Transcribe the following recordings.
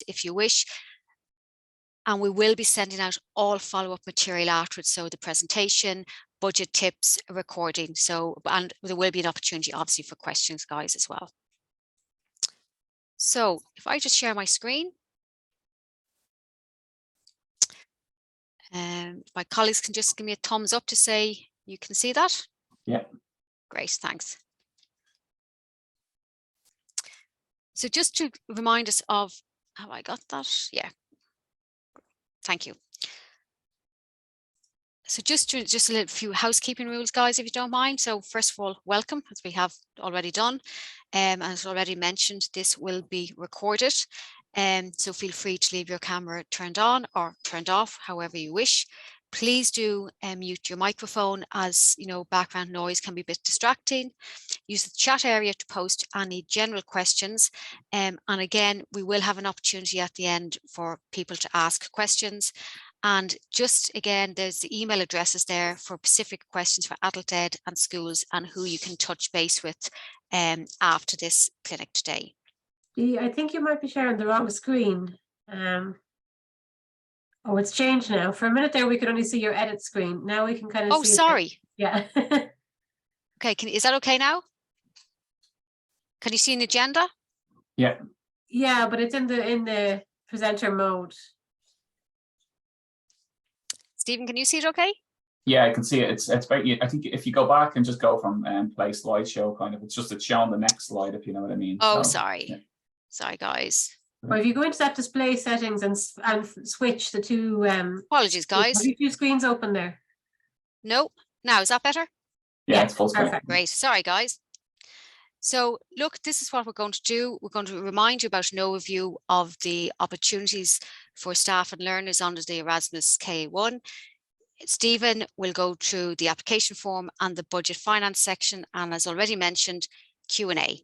if you wish. And we will be sending out all follow-up material afterwards, so the presentation, budget tips, recording. So, and there will be an opportunity obviously for questions, guys, as well. So if I just share my screen, my colleagues can just give me a thumbs up to say you can see that. Yeah. Great, thanks. So just to remind us of, have I got that? Yeah. Thank you. So just a little few housekeeping rules, guys, if you don't mind. So first of all, welcome, as we have already done. As already mentioned, this will be recorded. So feel free to leave your camera turned on or turned off, however you wish. Please do mute your microphone, as you know, background noise can be a bit distracting. Use the chat area to post any general questions. And again, we will have an opportunity at the end for people to ask questions. And just again, there's the email addresses there for specific questions for Adult Ed and schools, and who you can touch base with after this clinic today. I think you might be sharing the wrong screen. Oh, it's changed now. For a minute there, we could only see your edit screen. Now we can kind of see. Oh, sorry. Yeah. Okay, is that okay now? Can you see an agenda? Yeah. Yeah, but it's in the presenter mode. Stephen, can you see it okay? Yeah, I can see it. It's about, I think if you go back and just go from play slideshow, kind of, it's showing the next slide, if you know what I mean. Oh, so, sorry. Yeah. Sorry, guys. Or if you go into that display settings and switch the two. Apologies, guys. Have you two screens open there? No. Now, is that better? Yeah, it's full screen. Perfect. Great. Sorry, guys. So look, this is what we're going to do. We're going to remind you about an overview of the opportunities for staff and learners under the Erasmus K1. Stephen will go through the application form and the budget finance section, and as already mentioned, Q&A.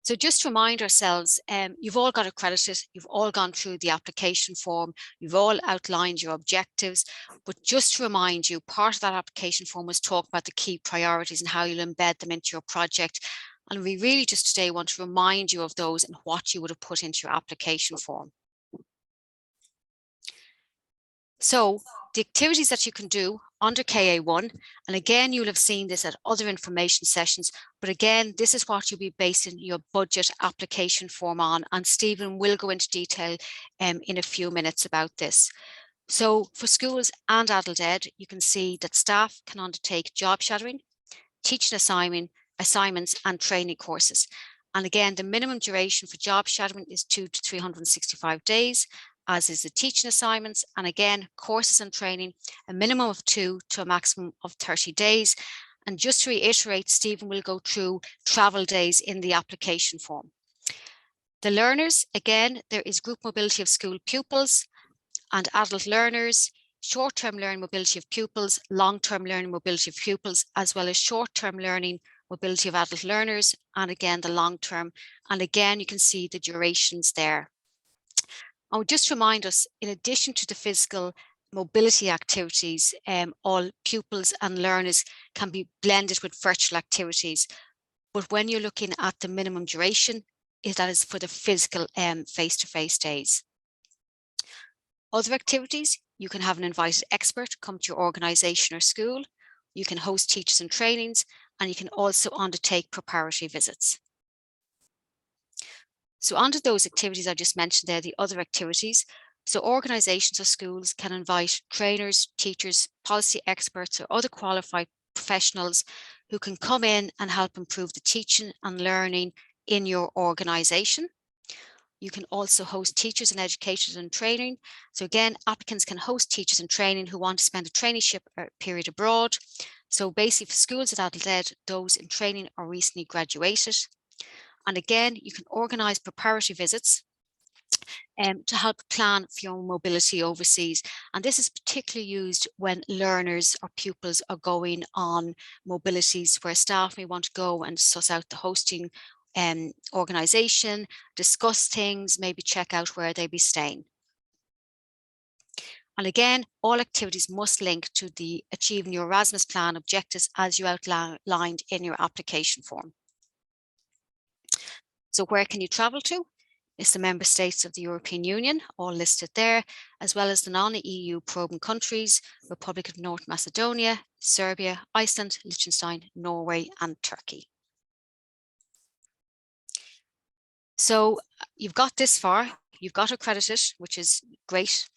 So just to remind ourselves, you've all got accredited, you've all gone through the application form, you've all outlined your objectives, but just to remind you, part of that application form was talk about the key priorities and how you'll embed them into your project. And we really just today want to remind you of those and what you would have put into your application form. So the activities that you can do under KA1, and again, you'll have seen this at other information sessions, but again, this is what you'll be basing your budget application form on, and Stephen will go into detail in a few minutes about this. So for schools and Adult Ed, you can see that staff can undertake job shadowing, teaching assignments and training courses. And again, the minimum duration for job shadowing is 200 to 365 days, as is the teaching assignments, and again, courses and training, a minimum of 2 to a maximum of 30 days. And just to reiterate, Stephen will go through travel days in the application form. The learners, again, there is group mobility of school pupils and adult learners, short-term learning mobility of pupils, long-term learning mobility of pupils, as well as short-term learning mobility of adult learners, and again, the long-term. And again, you can see the durations there. I would just remind us, in addition to the physical mobility activities, all pupils and learners can be blended with virtual activities. But when you're looking at the minimum duration, that is for the physical face-to-face days. Other activities, you can have an invited expert come to your organisation or school. You can host teachers and trainings, and you can also undertake preparatory visits. So under those activities I just mentioned there, the other activities, so organisations or schools can invite trainers, teachers, policy experts or other qualified professionals who can come in and help improve the teaching and learning in your organisation. You can also host teachers and educators in training. So again, applicants can host teachers in training who want to spend a traineeship period abroad. So basically for schools at Adult Ed, those in training or recently graduated. And again, you can organise preparatory visits to help plan for your mobility overseas. And this is particularly used when learners or pupils are going on mobilities where staff may want to go and suss out the hosting organisation, discuss things, maybe check out where they'll be staying. And again, all activities must link to the achieving your Erasmus plan objectives as you outlined in your application form. So where can you travel to? is the member states of the European Union, all listed there, as well as the non-EU program countries, Republic of North Macedonia, Serbia, Iceland, Liechtenstein, Norway, and Turkey. So you've got this far, you've got accredited, which is great,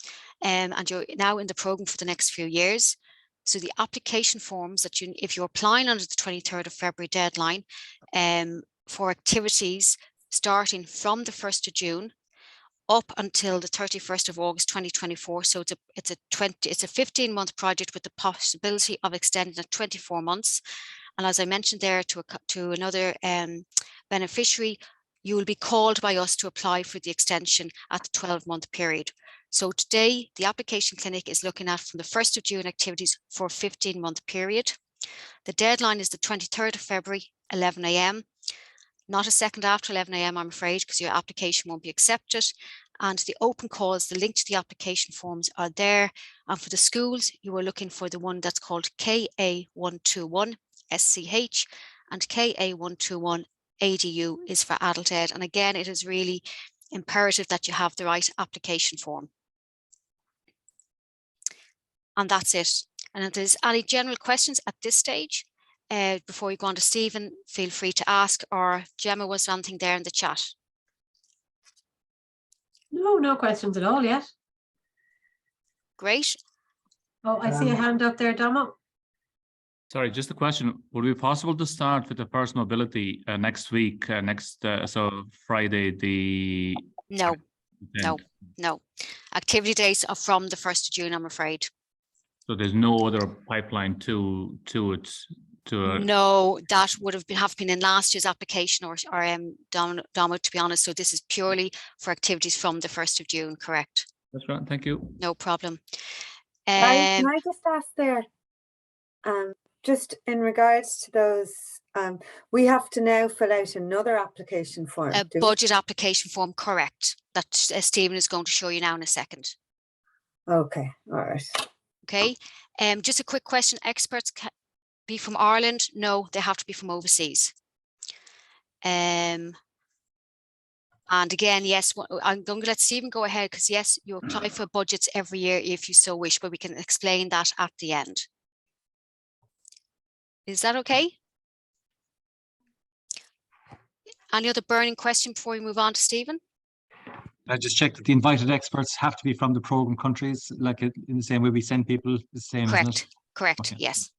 and you're now in the program for the next few years. So the application forms that if you're applying under the 23rd of February deadline for activities starting from the 1st of June up until the 31st of August 2024. So it's a 15-month project with the possibility of extending at 24 months. And as I mentioned there to another beneficiary, you will be called by us to apply for the extension at the 12-month period. So today, the application clinic is looking at from the 1st of June activities for a 15-month period. The deadline is the 23rd of February, 11 a.m. Not a second after 11 a.m, I'm afraid, because your application won't be accepted. And the open calls, the link to the application forms are there. And for the schools, you are looking for the one that's called KA121 SCH and KA121 ADU is for adult ed. And again, it is really imperative that you have the right application form. And that's it. And if there's any general questions at this stage, before we go on to Stephen, feel free to ask, or Gemma, was there anything there in the chat? No questions at all yet. Great. Oh, I see a hand up there, Domo. Sorry, just a question. Would it be possible to start with the first mobility next week, so Friday the... No. Activity days are from the 1st of June, I'm afraid. So there's no other pipeline to it? No, that would have been in last year's application or Domo, to be honest. So this is purely for activities from the 1st of June, correct? That's right, thank you. No problem. Can I just ask there, just in regards to those, we have to now fill out another application form. A budget application form, correct, that Stephen is going to show you now in a second. Okay, all right. Okay, just a quick question. Experts can be from Ireland? No, they have to be from overseas. And again, yes, I'm going to let Stephen go ahead because yes, you apply for budgets every year if you so wish, but we can explain that at the end. Is that okay? Any other burning question before we move on to Stephen? I just checked that the invited experts have to be from the program countries, like in the same way we send people, the same, isn't it? Correct, Okay. yes.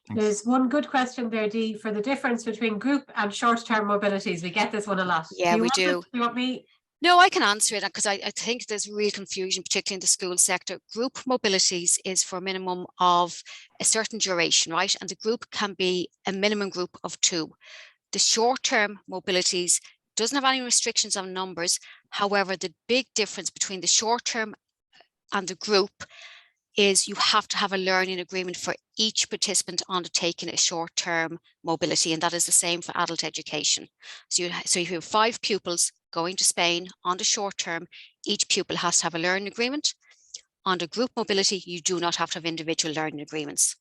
Thanks. There's one good question there, Dee, for the difference between group and short-term mobilities. We get this one a lot. Yeah, we do. Do you want me? No, I can answer it because I think there's real confusion, particularly in the school sector. Group mobilities is for a minimum of a certain duration, right? And the group can be a minimum group of 2. The short-term mobilities doesn't have any restrictions on numbers. However, the big difference between the short-term and the group is you have to have a learning agreement for each participant undertaking a short-term mobility, and that is the same for adult education. So if you have 5 pupils going to Spain on the short term, each pupil has to have a learning agreement. Under group mobility, you do not have to have individual learning agreements.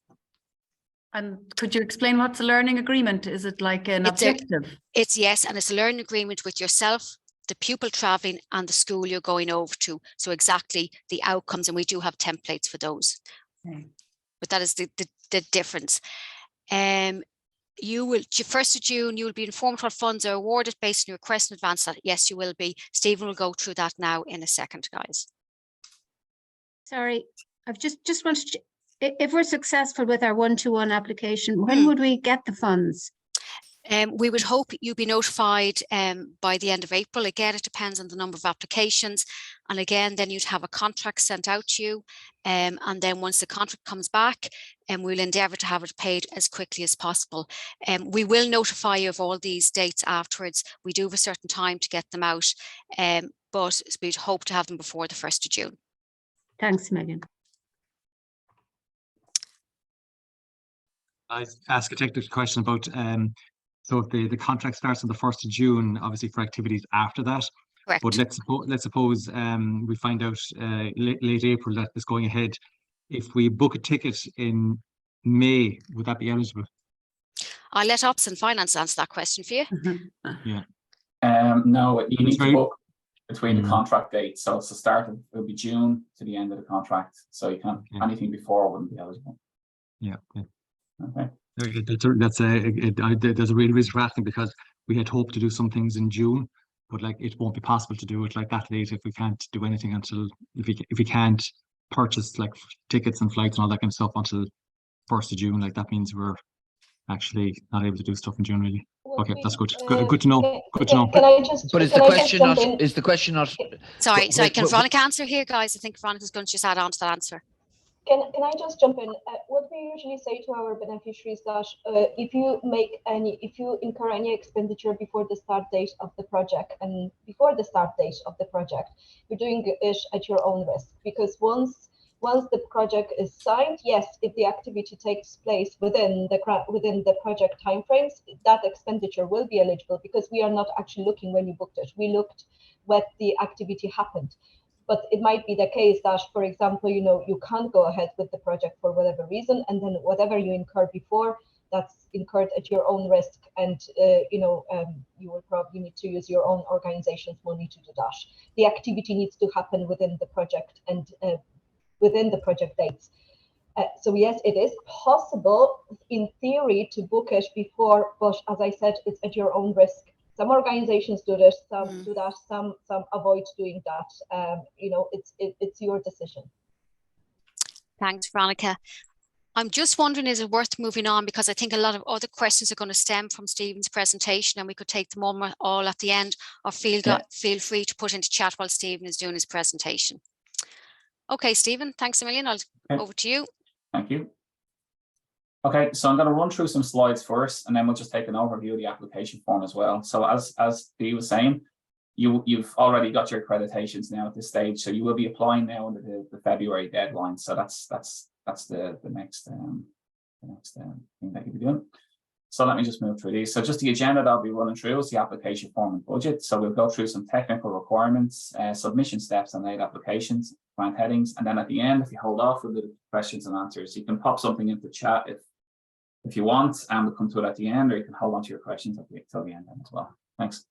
And could you explain what's a learning agreement? Is it like an objective? Yes, and it's a learning agreement with yourself, the pupil traveling, and the school you're going over to. So exactly the outcomes, and we do have templates for those. Okay. But that is the difference. You will, 1st of June, you will be informed what funds are awarded based on your request in advance. That yes, you will be. Stephen will go through that now in a second, guys. Sorry, I've just wanted to, if we're successful with our 1-to-1 application, when would we get the funds? We would hope you'll be notified by the end of April. Again, it depends on the number of applications. And again, then you'd have a contract sent out to you. And then once the contract comes back, we'll endeavour to have it paid as quickly as possible. We will notify you of all these dates afterwards. We do have a certain time to get them out, but we'd hope to have them before the 1st of June. Thanks, Megan. I ask a technical question about so if the contract starts on the 1st of June, obviously for activities after that. Correct. But let's suppose we find out late April that it's going ahead. If we book a ticket in May, would that be eligible? I'll let Ops and Finance answer that question for you. Yeah. No, you need to book. between the contract dates. So it's the start of, it'll be June to the end of the contract. So you can't, anything before wouldn't be eligible. Yeah. Okay. There's a real reason for asking, because we had hoped to do some things in June, but like it won't be possible to do it like that late if we can't do anything until, if we can't purchase like tickets and flights and all that kind of stuff until 1st of June. Like that means we're actually not able to do stuff in June really. Okay, that's good. Good to know. Good to know. Can I just? But is the question not? Is the question not? Sorry, can Veronica answer here, guys? I think Veronica's going to just add on to that answer. Can I just jump in? What we usually say to our beneficiaries that if you incur any expenditure before the start date of the project and before the start date of the project, you're doing it at your own risk, because once the project is signed, yes, if the activity takes place within the project timeframes, that expenditure will be eligible, because we are not actually looking when you booked it. We looked when the activity happened. But it might be the case that, for example, you can't go ahead with the project for whatever reason, and then whatever you incurred before, that's incurred at your own risk, and you will probably need to use your own organization's money to do that. The activity needs to happen within the project and within the project dates. So yes, it is possible in theory to book it before, but as I said, it's at your own risk. Some organizations do this, some do that, some avoid doing that. It's your decision. Thanks, Veronica. I'm just wondering, is it worth moving on? Because I think a lot of other questions are going to stem from Stephen's presentation, and we could take them all at the end, or feel free to put into chat while Stephen is doing his presentation. Okay, Stephen, thanks a million. Over to you. Thank you. Okay, so I'm going to run through some slides first, and then we'll just take an overview of the application form as well. So as Dee was saying, you've already got your accreditations now at this stage, so you will be applying now under the February deadline. So that's the next thing that you'll be doing. So let me just move through these. So just the agenda that I'll be running through is the application form and budget. So we'll go through some technical requirements, submission steps and late applications, grant headings, and then at the end, if you hold off with the questions and answers, you can pop something into chat if you want, and we'll come to it at the end, or you can hold on to your questions until the end as well. Thanks.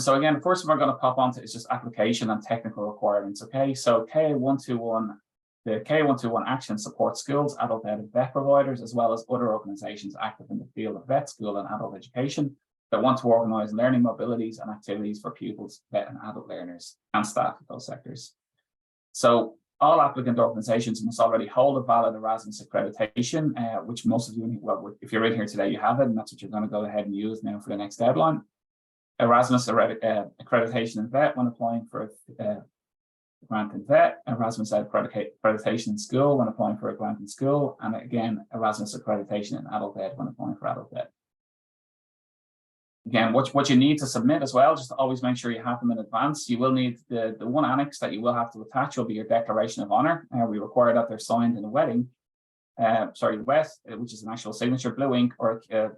So again, the first one we're going to pop onto is just application and technical requirements. Okay, so KA121, the KA121 action supports schools, adult ed and vet providers, as well as other organizations active in the field of vet, school and adult education that want to organize learning mobilities and activities for pupils, vet and adult learners, and staff of those sectors. So all applicant organizations must already hold a valid Erasmus accreditation, which most of you, well, if you're in here today, you have it, and that's what you're going to go ahead and use now for the next deadline. Erasmus accreditation in vet when applying for a grant in vet, Erasmus accreditation in school when applying for a grant in school, and again, Erasmus accreditation in adult ed when applying for adult ed. Again, what you need to submit as well, just to always make sure you have them in advance. You will need the one annex that you will have to attach will be your declaration of honor. We require that they're signed in a wedding. Wet, which is an actual signature, blue ink, or a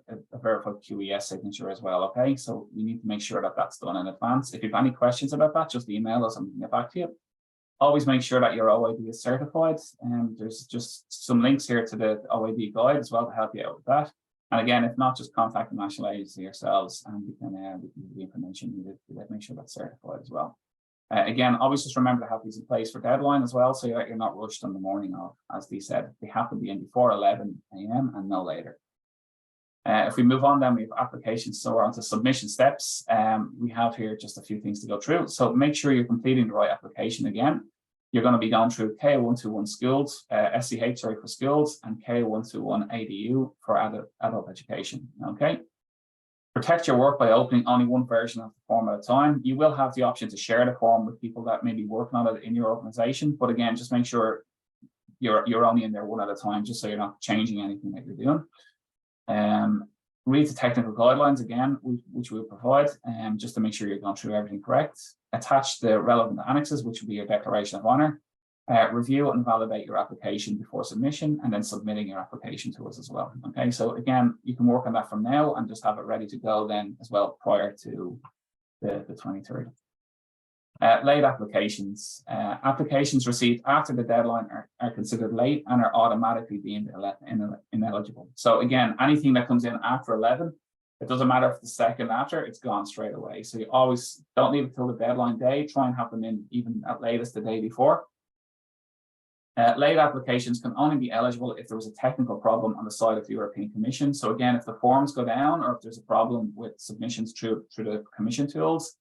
verified QES signature as well. Okay, so you need to make sure that that's done in advance. If you have any questions about that, just email us and we can get back to you. Always make sure that your OID is certified, and there's just some links here to the OID guide as well to help you out with that. And again, if not, just contact the national agency yourselves, and we can give the information needed to make sure that's certified as well. Again, always just remember to have these in place for deadline as well, so that you're not rushed on the morning of. As Dee said, they have to be in before 11 a.m. and no later. If we move on, then we have applications, so we're on to submission steps. We have here just a few things to go through. So make sure you're completing the right application again. You're going to be going through KA121 schools, SCH for schools, and KA121 ADU for adult education. Okay. Protect your work by opening only one version of the form at a time. You will have the option to share the form with people that may be working on it in your organization, but again, just make sure you're only in there one at a time, just so you're not changing anything that you're doing. Read the technical guidelines again, which we'll provide, just to make sure you're going through everything correct. Attach the relevant annexes, which will be your declaration of honor. Review and validate your application before submission, and then submitting your application to us as well. Okay, so again, you can work on that from now and just have it ready to go then as well prior to the 23rd. Late applications. Applications received after the deadline are considered late and are automatically deemed ineligible. So again, anything that comes in after 11 It doesn't matter if the second after, it's gone straight away. So you always don't leave it till the deadline day. Try and have them in even at latest the day before. Late applications can only be eligible if there was a technical problem on the side of the European Commission. So again, if the forms go down or if there's a problem with submissions through the Commission tools,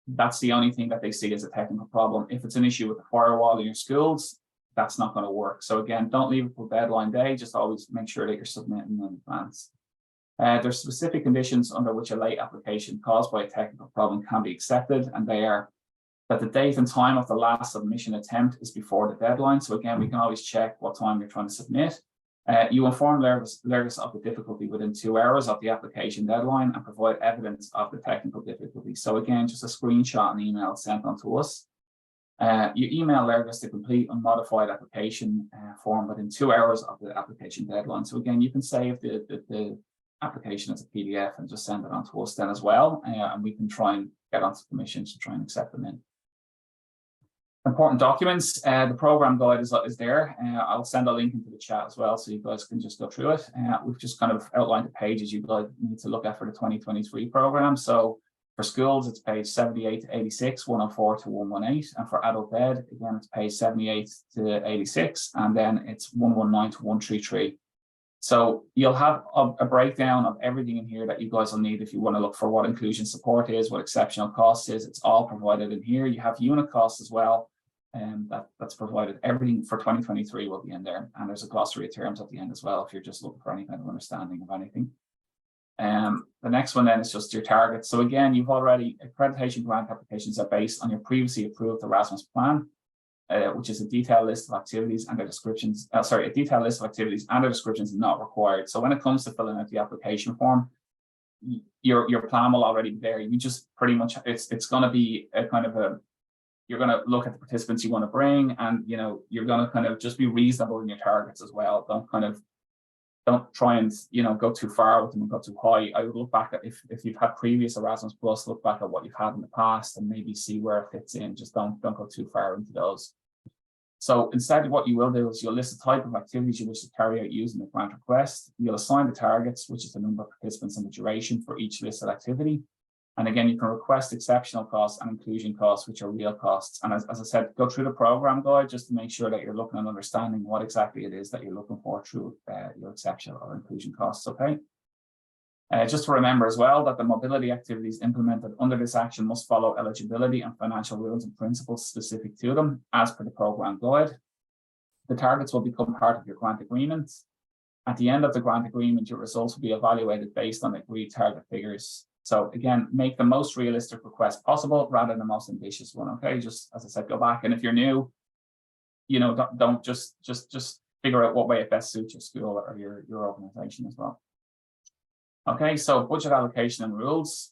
that's the only thing that they see as a technical problem. If it's an issue with the firewall in your schools, that's not going to work. So again, don't leave it till deadline day. Just always make sure that you're submitting in advance. There's specific conditions under which a late application caused by a technical problem can be accepted, and they are that the date and time of the last submission attempt is before the deadline. So again, we can always check what time you're trying to submit. You inform LERGUS of the difficulty within 2 hours of the application deadline and provide evidence of the technical difficulty. So again, just a screenshot and email sent on to us. You email LERGUS the complete unmodified application form within 2 hours of the application deadline. So again, you can save the application as a PDF and just send it on to us then as well. And we can try and get onto commissions to try and accept them in. Important documents, the program guide is there. I'll send a link into the chat as well, so you guys can just go through it. We've just kind of outlined the pages you guys need to look at for the 2023 program. So for schools, it's page 78 to 86, 104 to 118. And for adult ed, again, it's page 78 to 86, and then it's 119 to 133. So you'll have a breakdown of everything in here that you guys will need if you want to look for what inclusion support is, what exceptional costs is. It's all provided in here. You have unit costs as well, and that's provided. Everything for 2023 will be in there, and there's a glossary of terms at the end as well if you're just looking for any kind of understanding of anything. The next one then is just your targets. So again, you've already accreditation grant applications are based on your previously approved Erasmus plan, which is a detailed list of activities and their descriptions. A detailed list of activities and their descriptions is not required. So when it comes to filling out the application form, your plan will already be there. You just pretty much it's going to be a kind of a, you're going to look at the participants you want to bring, and you're going to kind of just be reasonable in your targets as well. Don't try and go too far with them and go too high. I would look back at if you've had previous Erasmus Plus, look back at what you've had in the past and maybe see where it fits in. Just don't go too far into those. So instead, what you will do is you'll list the type of activities you wish to carry out using the grant request. You'll assign the targets, which is the number of participants and the duration for each listed activity. And again, you can request exceptional costs and inclusion costs, which are real costs. And as I said, go through the program guide just to make sure that you're looking and understanding what exactly it is that you're looking for through your exceptional or inclusion costs, okay? Just to remember as well that the mobility activities implemented under this action must follow eligibility and financial rules and principles specific to them as per the program guide. The targets will become part of your grant agreement. At the end of the grant agreement, your results will be evaluated based on agreed target figures. So again, make the most realistic request possible rather than the most ambitious one, okay? Just as I said, go back, and if you're new, don't just figure out what way it best suits your school or your organization as well. Okay, so budget allocation and rules.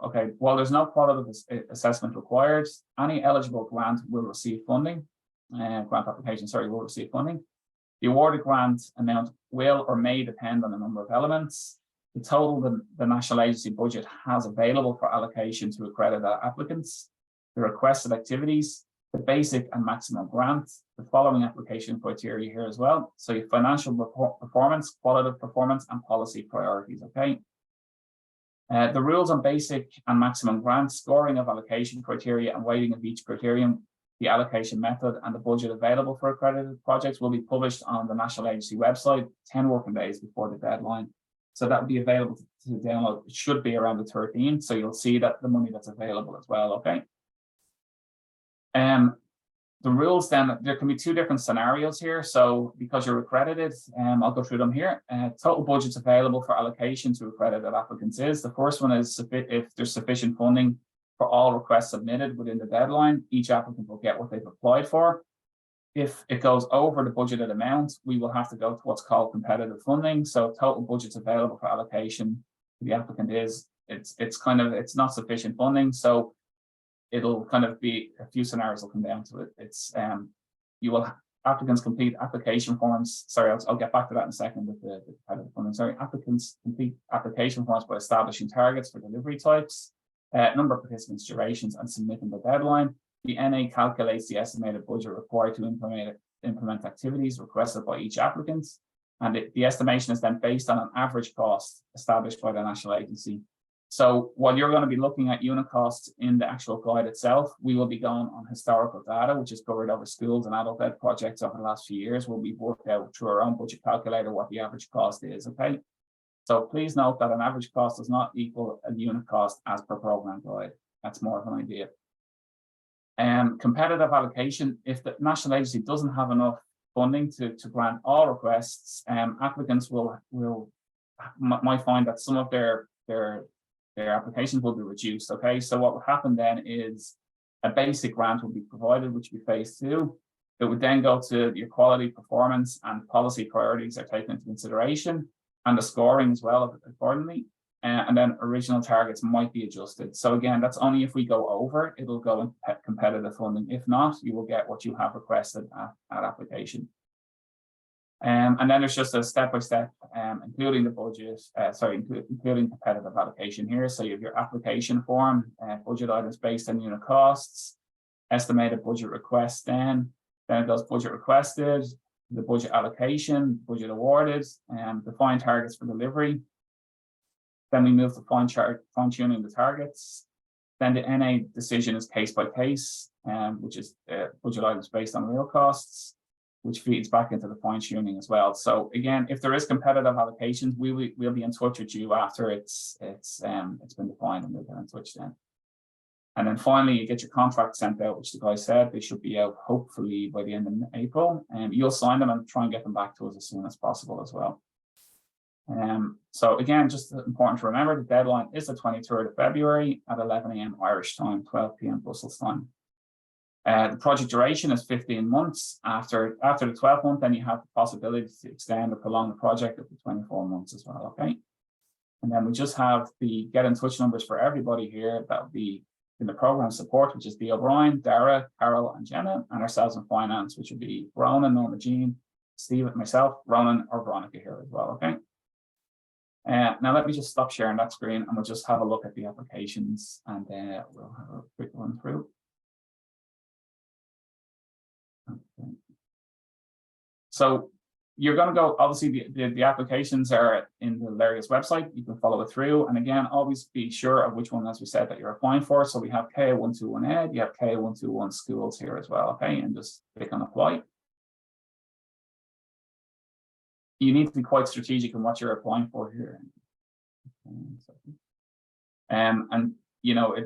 Okay, while there's no qualitative assessment required, any eligible grant will receive funding. Grant application, will receive funding. The awarded grant amount will or may depend on a number of elements. The total the national agency budget has available for allocation to accredited applicants, the requested activities, the basic and maximum grant, the following application criteria here as well. So your financial performance, qualitative performance, and policy priorities, okay? The rules on basic and maximum grant, scoring of allocation criteria and weighting of each criterion, the allocation method, and the budget available for accredited projects will be published on the national agency website 10 working days before the deadline. So that will be available to download. It should be around the 13th. So you'll see that the money that's available as well. Okay. The rules then, there can be two different scenarios here. So because you're accredited, I'll go through them here. Total budgets available for allocation to accredited applicants is, the first one is if there's sufficient funding for all requests submitted within the deadline, each applicant will get what they've applied for. If it goes over the budgeted amount, we will have to go to what's called competitive funding. So total budgets available for allocation to the applicant is, it's not sufficient funding. So it'll kind of be, a few scenarios will come down to it. It's applicants complete application forms. Sorry, I'll get back to that in a second with the competitive funding. Sorry, applicants complete application forms by establishing targets for delivery types, number of participants, durations, and submitting the deadline. The NA calculates the estimated budget required to implement activities requested by each applicant. And the estimation is then based on an average cost established by the national agency. So while you're going to be looking at unit costs in the actual guide itself, we will be going on historical data, which is covered over schools and adult ed projects over the last few years, where we've worked out through our own budget calculator what the average cost is, okay? So please note that an average cost does not equal a unit cost as per program guide. That's more of an idea. Competitive allocation, if the national agency doesn't have enough funding to grant all requests, applicants might find that some of their applications will be reduced. Okay, so what would happen then is a basic grant will be provided, which will be phase 2. It would then go to your quality, performance, and policy priorities are taken into consideration, and the scoring as well accordingly. And then original targets might be adjusted. So again, that's only if we go over, it'll go in competitive funding. If not, you will get what you have requested at application. And then there's just a step-by-step, including the budget, including competitive allocation here. So you have your application form, budget items based on unit costs, estimated budget request then it goes budget requested, the budget allocation, budget awarded, and defined targets for delivery. Then we move to fine-tuning the targets. Then the NA decision is case by case, which is budget items based on real costs, which feeds back into the fine-tuning as well. So again, if there is competitive allocations, we'll be in touch with you after it's been defined, and we'll get in touch then. And then finally, you get your contract sent out, which the guy said they should be out hopefully by the end of April, and you'll sign them and try and get them back to us as soon as possible as well. So again, just important to remember, the deadline is the 23rd of February at 11 a.m. Irish time, 12 p.m. Brussels time. The project duration is 15 months. After the 12th month, then you have the possibility to extend or prolong the project up to 24 months as well, okay? And then we just have the get in touch numbers for everybody here. That will be in the program support, which is Dee O'Brien, Dara, Carol, and Jenna, and ourselves in finance, which would be Ronan, Norma Jean, Steve, myself, Ronan, or Veronica here as well, okay? Now let me just stop sharing that screen and we'll just have a look at the applications, and we'll have a quick run through. Okay. So you're going to go, obviously the applications are in the Larius website. You can follow it through. And again, always be sure of which one, as we said, that you're applying for. So we have KA121 Ed, you have KA121 schools here as well, okay? And just click on apply. You need to be quite strategic in what you're applying for here. And you know,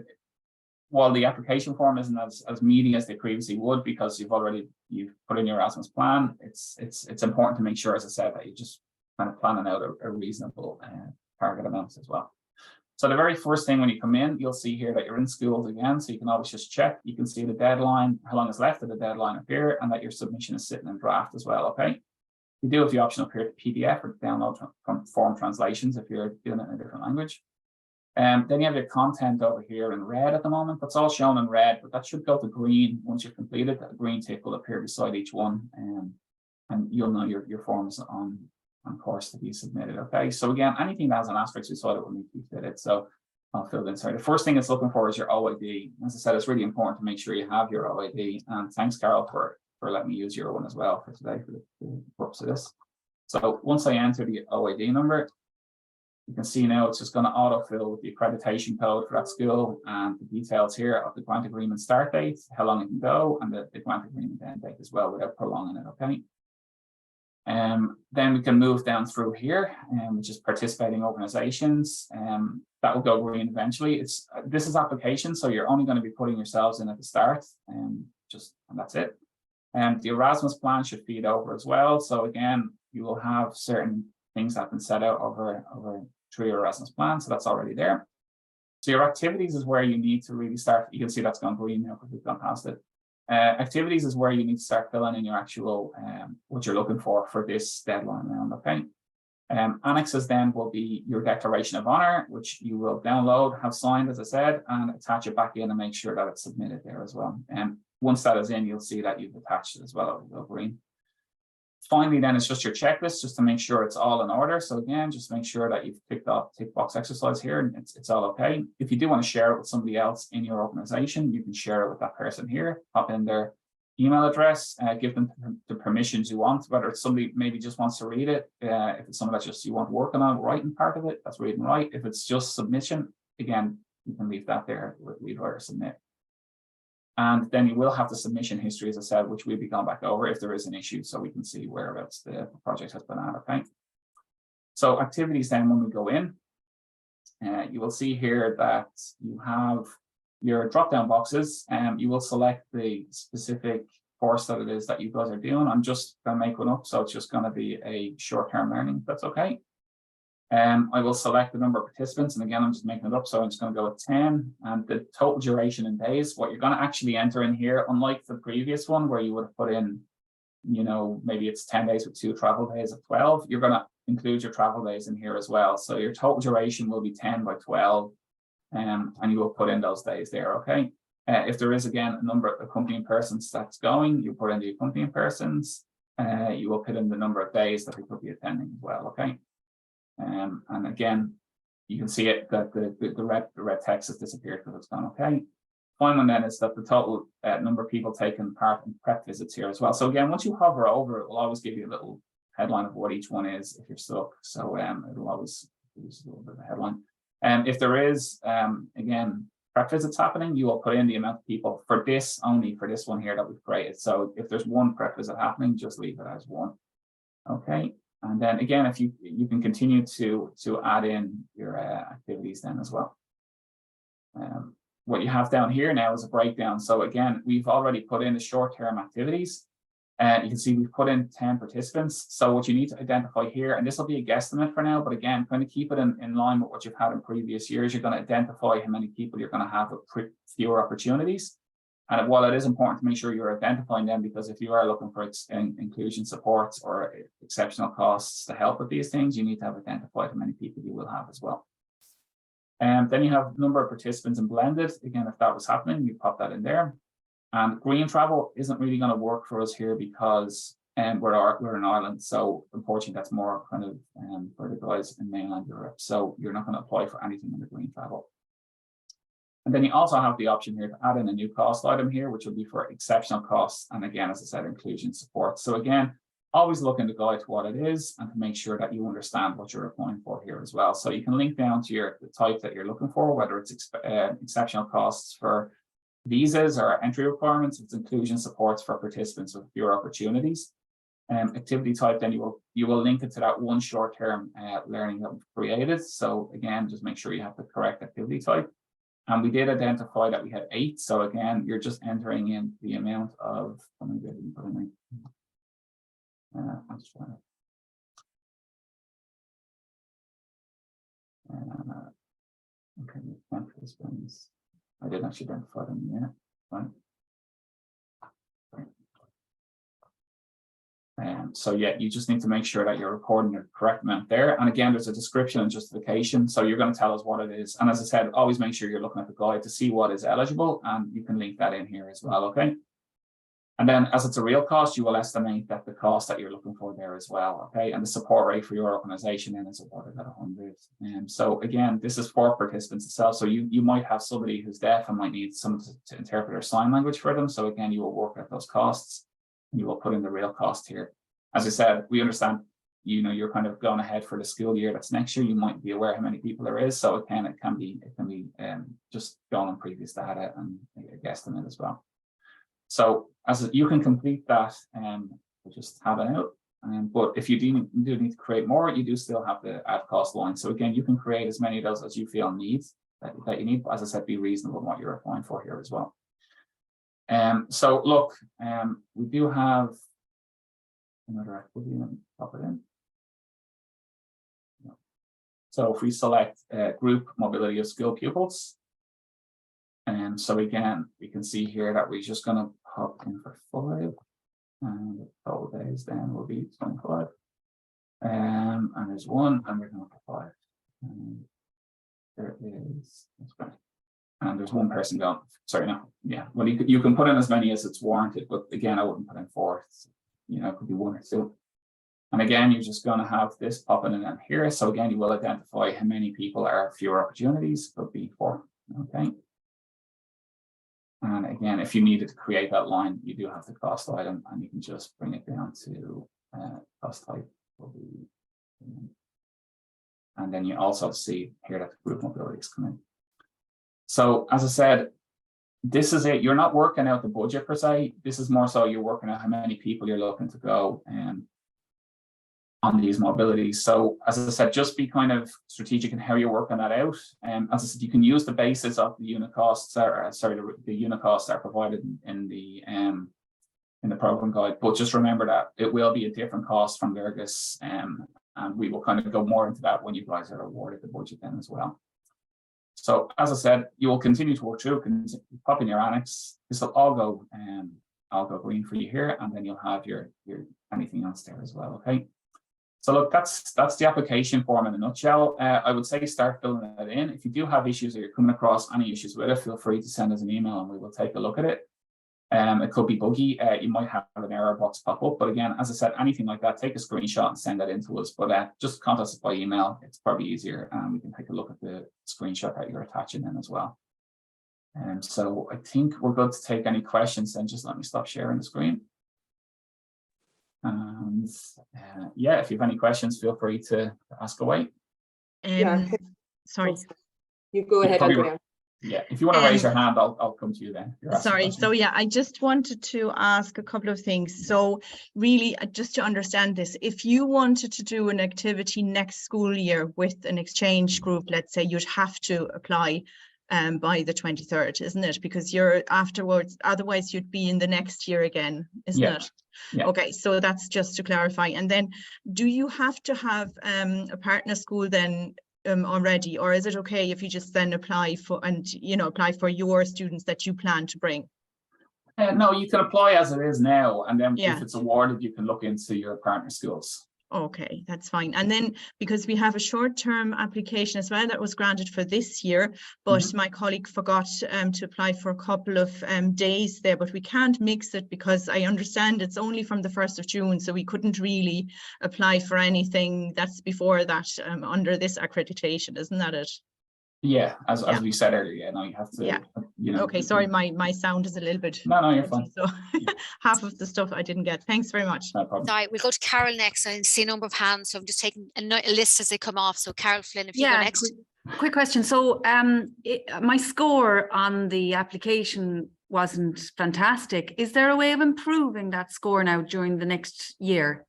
while the application form isn't as meaty as they previously would, because you've put in your Erasmus plan, it's important to make sure, as I said, that you just kind of planning out a reasonable target amounts as well. So the very first thing when you come in, you'll see here that you're in schools again, so you can always just check. You can see the deadline, how long is left of the deadline up here, and that your submission is sitting in draft as well, okay? You do have the option up here to PDF or download from form translations if you're doing it in a different language. Then you have your content over here in red at the moment. That's all shown in red, but that should go to green once you've completed. A green tick will appear beside each one, and you'll know your form is on course to be submitted. Okay, so again, anything that has an asterisk beside it will need to be fitted. So I'll fill it in. Sorry, the first thing it's looking for is your OID. As I said, it's really important to make sure you have your OID. And thanks, Carol, for letting me use your one as well for today for the purpose of this. So once I enter the OID number, you can see now it's just going to autofill with the accreditation code for that school and the details here of the grant agreement start date, how long it can go, and the grant agreement end date as well without prolonging it, okay? Then we can move down through here, which is participating organizations. That will go green eventually. This is application, so you're only going to be putting yourselves in at the start, and that's it. The Erasmus plan should feed over as well. So again, you will have certain things that have been set out over through your Erasmus plan, so that's already there. So your activities is where you need to really start. You can see that's gone green now because we've gone past it. Activities is where you need to start filling in your actual what you're looking for this deadline round, okay? Annexes then will be your declaration of honor, which you will download, have signed, as I said, and attach it back in and make sure that it's submitted there as well. And once that is in, you'll see that you've attached it as well. It'll go green. Finally, then it's just your checklist, just to make sure it's all in order. So again, just make sure that you've ticked off tick box exercise here, and it's all okay. If you do want to share it with somebody else in your organization, you can share it with that person here. Pop in their email address, give them the permissions you want, whether it's somebody maybe just wants to read it, if it's someone that just you want working on writing part of it, that's read and write. If it's just submission, again, you can leave that there with read, write, or submit. And then you will have the submission history, as I said, which we'll be going back over if there is an issue, so we can see whereabouts the project has been at, okay? So activities then, when we go in, you will see here that you have your drop-down boxes, and you will select the specific course that it is that you guys are doing. I'm just going to make one up, so it's just going to be a short-term learning, if that's okay. I will select the number of participants, and again, I'm just making it up, so I'm just going to go with 10, and the total duration in days. What you're going to actually enter in here, unlike the previous one where you would have put in, you know, maybe it's 10 days with 2 travel days of 12, you're going to include your travel days in here as well. So your total duration will be 10 by 12. And you will put in those days there, okay? If there is, again, a number of accompanying persons that's going, you put in the accompanying persons. You will put in the number of days that they could be attending as well, okay? And again, you can see it that the red text has disappeared because it's gone, okay? Final one then is that the total number of people taking part in prep visits here as well. So again, once you hover over, it will always give you a little headline of what each one is if you're stuck. So it'll always give us a little bit of a headline. If there is, again, prep visits happening, you will put in the amount of people for this, only for this one here that we've created. So if there's one prep visit happening, just leave it as one. Okay. And then again, if you can continue to add in your activities then as well. What you have down here now is a breakdown. So again, we've already put in the short-term activities. You can see we've put in 10 participants. So what you need to identify here, and this will be a guesstimate for now, but again, kind of keep it in line with what you've had in previous years. You're going to identify how many people you're going to have with fewer opportunities. And while it is important to make sure you're identifying them, because if you are looking for inclusion supports or exceptional costs to help with these things, you need to have identified how many people you will have as well. And then you have number of participants and blended. Again, if that was happening, you pop that in there. And green travel isn't really going to work for us here because we're in Ireland. So unfortunately, that's more kind of for the guys in mainland Europe. So you're not going to apply for anything in the green travel. And then you also have the option here to add in a new cost item here, which will be for exceptional costs. And again, as I said, inclusion support. So again, always look in the guide to what it is and to make sure that you understand what you're applying for here as well. So you can link down to the type that you're looking for, whether it's exceptional costs for visas or entry requirements, it's inclusion supports for participants with fewer opportunities. Activity type, then you will link it to that one short-term learning that we've created. So again, just make sure you have the correct activity type. And we did identify that we had 8. So again, you're just entering in the amount of, I'm just trying to, okay, participants. I didn't actually identify them yet. Fine. So yeah, you just need to make sure that you're recording the correct amount there. And again, there's a description and justification. So you're going to tell us what it is. And as I said, always make sure you're looking at the guide to see what is eligible, and you can link that in here as well, okay? And then as it's a real cost, you will estimate that the cost that you're looking for there as well, okay? And the support rate for your organization then is awarded at 100. And so again, this is for participants itself. So you might have somebody who's deaf and might need someone to interpret their sign language for them. So again, you will work out those costs and you will put in the real cost here. As I said, we understand, you know, you're kind of going ahead for the school year that's next year. You might be aware how many people there is. So it can be just going on previous data and a guesstimate as well. So as you can complete that, we'll just have it out. But if you do need to create more, you do still have the add cost line. So again, you can create as many of those as you feel that you need. But as I said, be reasonable in what you're applying for here as well. So look, we do have another activity. Let me pop it in. So if we select group mobility of school pupils, and so again, we can see here that we're just going to pop in for 5, and the total days then will be 25. And there's 1, and we're going to put 5. And there is, that's great. And there's 1 person going, sorry, no, yeah. Well, you can put in as many as it's warranted, but again, I wouldn't put in 4. You know, it could be 1 or 2. And again, you're just going to have this popping in here. So again, you will identify how many people are fewer opportunities, could be 4. Okay. And again, if you needed to create that line, you do have the cost item, and you can just bring it down to cost type. And then you also see here that the group mobility is coming. So as I said, this is it. You're not working out the budget per se. This is more so you're working out how many people you're looking to go on these mobilities. So as I said, just be kind of strategic in how you're working that out. As I said, you can use the basis of the unit costs, the unit costs are provided in the program guide, but just remember that it will be a different cost from Vergus, and we will kind of go more into that when you guys are awarded the budget then as well. So as I said, you will continue to work through, pop in your annex. This will all go green for you here, and then you'll have your anything else there as well. Okay. So look, that's the application form in a nutshell. I would say start filling that in. If you do have issues or you're coming across any issues with it, feel free to send us an email and we will take a look at it. It could be buggy. You might have an error box pop up, but again, as I said, anything like that, take a screenshot and send that in to us. But just contact us by email. It's probably easier, and we can take a look at the screenshot that you're attaching in as well. So I think we're good to take any questions. Then just let me stop sharing the screen. And yeah, if you have any questions, feel free to ask away. Sorry. You go ahead, Andrea. Yeah, if you want to raise your hand, I'll come to you then. Sorry. So yeah, I just wanted to ask a couple of things. So really, just to understand this, if you wanted to do an activity next school year with an exchange group, let's say, you'd have to apply by the 23rd, isn't it? Because you're afterwards, otherwise you'd be in the next year again, isn't it? Yeah. Okay, so that's just to clarify. And then do you have to have a partner school then already, or is it okay if you just then apply for your students that you plan to bring? No, you can apply as it is now, and then if it's awarded, you can look into your partner schools. Okay, that's fine. And then because we have a short-term application as well that was granted for this year, but my colleague forgot to apply for a couple of days there, but we can't mix it because I understand it's only from the 1st of June, so we couldn't really apply for anything that's before that under this accreditation, isn't that it? Yeah, as we said earlier, no, you have to, Okay, sorry, my sound is a little bit. No, you're fine. So half of the stuff I didn't get. Thanks very much. No problem. Sorry, we'll go to Carol next. I see a number of hands, so I'm just taking a list as they come off. So Carol Flynn, if you go next. Quick question. So my score on the application wasn't fantastic. Is there a way of improving that score now during the next year?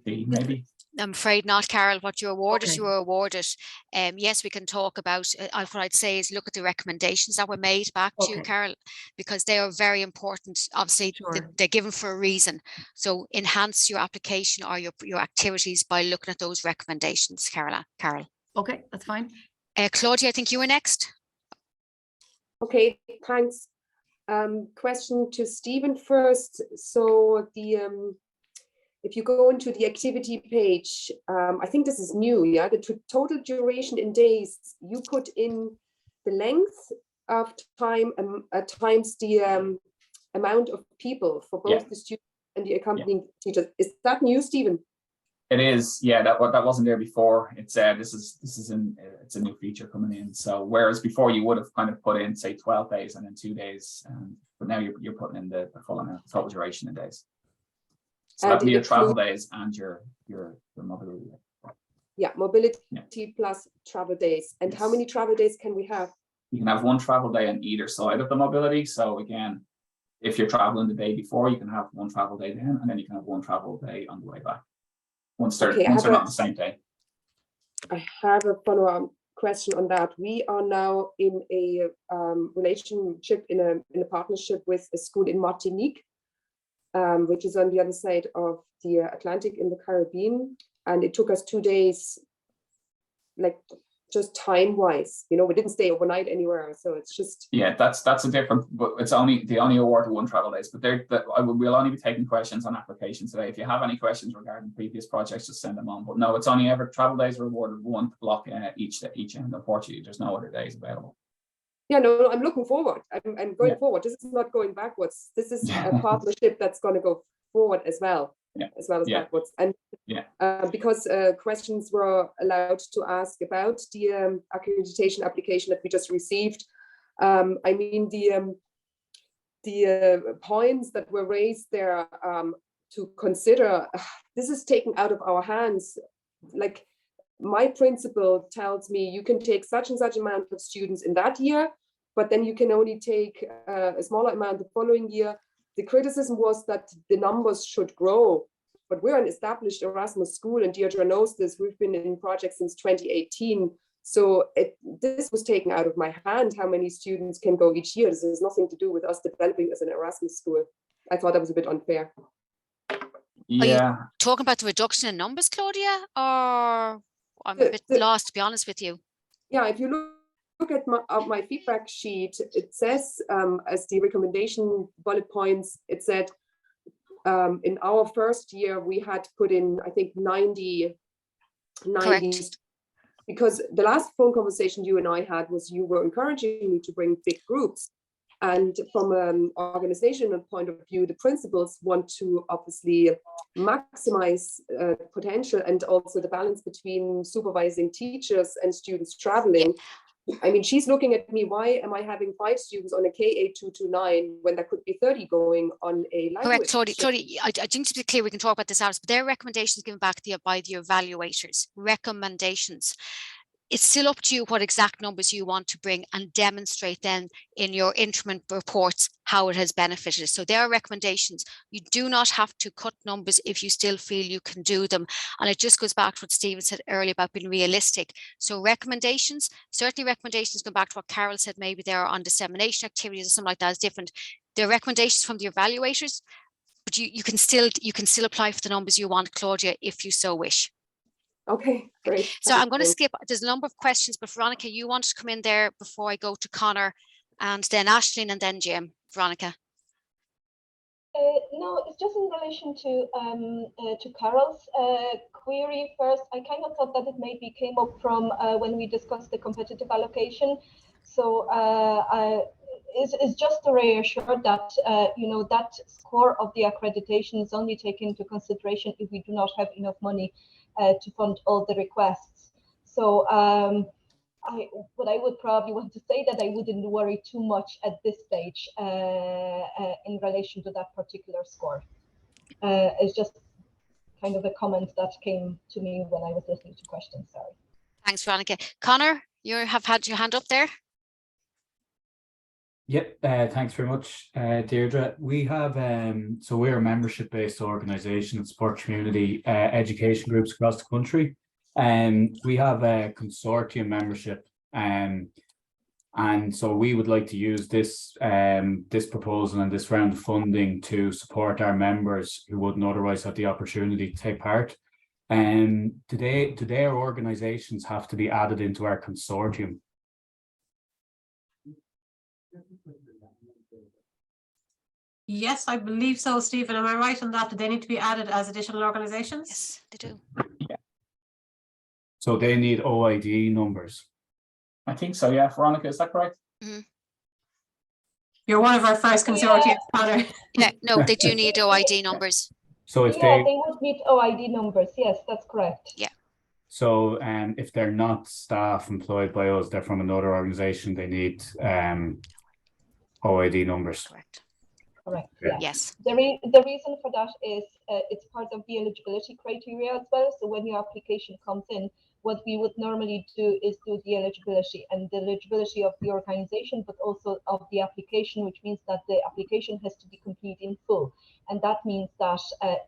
Maybe. I'm afraid not, Carol. What you awarded, you were awarded. Yes, we can talk about what I'd say is look at the recommendations that were made back to you, Carol, because they are very important. Obviously, they're given for a reason. So enhance your application or your activities by looking at those recommendations, Carol. Okay, that's fine. Claudia, I think you were next. Okay, thanks. Question to Stephen first. So if you go into the activity page, I think this is new, the total duration in days, you put in the length of time times the amount of people for both the students and the accompanying teachers. Is that new, Stephen? It is, yeah. That wasn't there before. It's it's a new feature coming in. So whereas before you would have kind of put in say 12 days and then 2 days, but now you're putting in the full amount, the total duration in days. So that'd be your travel days and your mobility. Yeah, mobility plus travel days. And how many travel days can we have? You can have one travel day on either side of the mobility. So again, if you're traveling the day before, you can have one travel day then, and then you can have one travel day on the way back. Once they're not on the same day. I have a follow-up question on that. We are now in a relationship, in a partnership with a school in Martinique, which is on the other side of the Atlantic in the Caribbean. And it took us 2 days, like just time-wise, we didn't stay overnight anywhere. So it's just. Yeah, that's a different, but it's only awarded one travel days, but we'll only be taking questions on applications today. If you have any questions regarding previous projects, just send them on. But no, it's only ever travel days are awarded one block each end. Unfortunately, there's no other days available. Yeah, no, I'm looking forward. I'm going forward. This is not going backwards. This is a partnership that's going to go forward as well, as well as backwards. And because questions were allowed to ask about the accreditation application that we just received, I mean, the points that were raised there to consider, this is taken out of our hands. Like, my principal tells me you can take such and such amount of students in that year, but then you can only take a smaller amount the following year. The criticism was that the numbers should grow, but we're an established Erasmus school, and Deirdre knows this. We've been in projects since 2018. So this was taken out of my hand, how many students can go each year. This has nothing to do with us developing as an Erasmus school. I thought that was a bit unfair. Yeah. Are you talking about the reduction in numbers, Claudia, or I'm a bit lost, to be honest with you? Yeah, if you look at my feedback sheet, it says as the recommendation bullet points, it said in our first year we had put in, I think, 90. Correct. Because the last phone conversation you and I had was you were encouraging me to bring big groups. And from an organizational point of view, the principals want to obviously maximize potential and also the balance between supervising teachers and students traveling. I mean, she's looking at me, why am I having 5 students on a K8229 when there could be 30 going on a language? Correct, Claudia, I think to be clear, we can talk about this after, but their recommendations given back by the evaluators, recommendations. It's still up to you what exact numbers you want to bring and demonstrate then in your interim reports how it has benefited. So there are recommendations. You do not have to cut numbers if you still feel you can do them. And it just goes back to what Stephen said earlier about being realistic. So recommendations, certainly recommendations go back to what Carol said, maybe they're on dissemination activities or something like that is different. There are recommendations from the evaluators, but you can still apply for the numbers you want, Claudia, if you so wish. Okay, great. So I'm going to skip, there's a number of questions, but Veronica, you want to come in there before I go to Connor and then Aisling and then Jim. Veronica. No, it's just in relation to Carol's query first. I kind of thought that it maybe came up from when we discussed the competitive allocation. So it's just to reassure that that score of the accreditation is only taken into consideration if we do not have enough money to fund all the requests. So what I would probably want to say that I wouldn't worry too much at this stage in relation to that particular score. It's just kind of a comment that came to me when I was listening to questions. Sorry. Thanks, Veronica. Connor, you have had your hand up there. Yep, thanks very much, Deirdre. We have, so we're a membership-based organisation that supports community education groups across the country. We have a consortium membership, and so we would like to use this this proposal and this round of funding to support our members who wouldn't otherwise have the opportunity to take part. Today our organisations have to be added into our consortium. Yes, I believe so, Stephen. Am I right on that? Do they need to be added as additional organisations? Yes, they do. Yeah. So they need OID numbers. I think so, yeah. Veronica, is that correct? Mm-hmm. You're one of our first consortiums, Connor. Yeah, no, they do need OID numbers. So if they would need OID numbers. Yes, that's correct. Yeah. So if they're not staff employed by us, they're from another organisation, they need OID numbers. Correct. Correct. Yeah. Yes. The reason for that is it's part of the eligibility criteria as well. So when your application comes in, what we would normally do is do the eligibility and the eligibility of the organization, but also of the application, which means that the application has to be complete in full. And that means that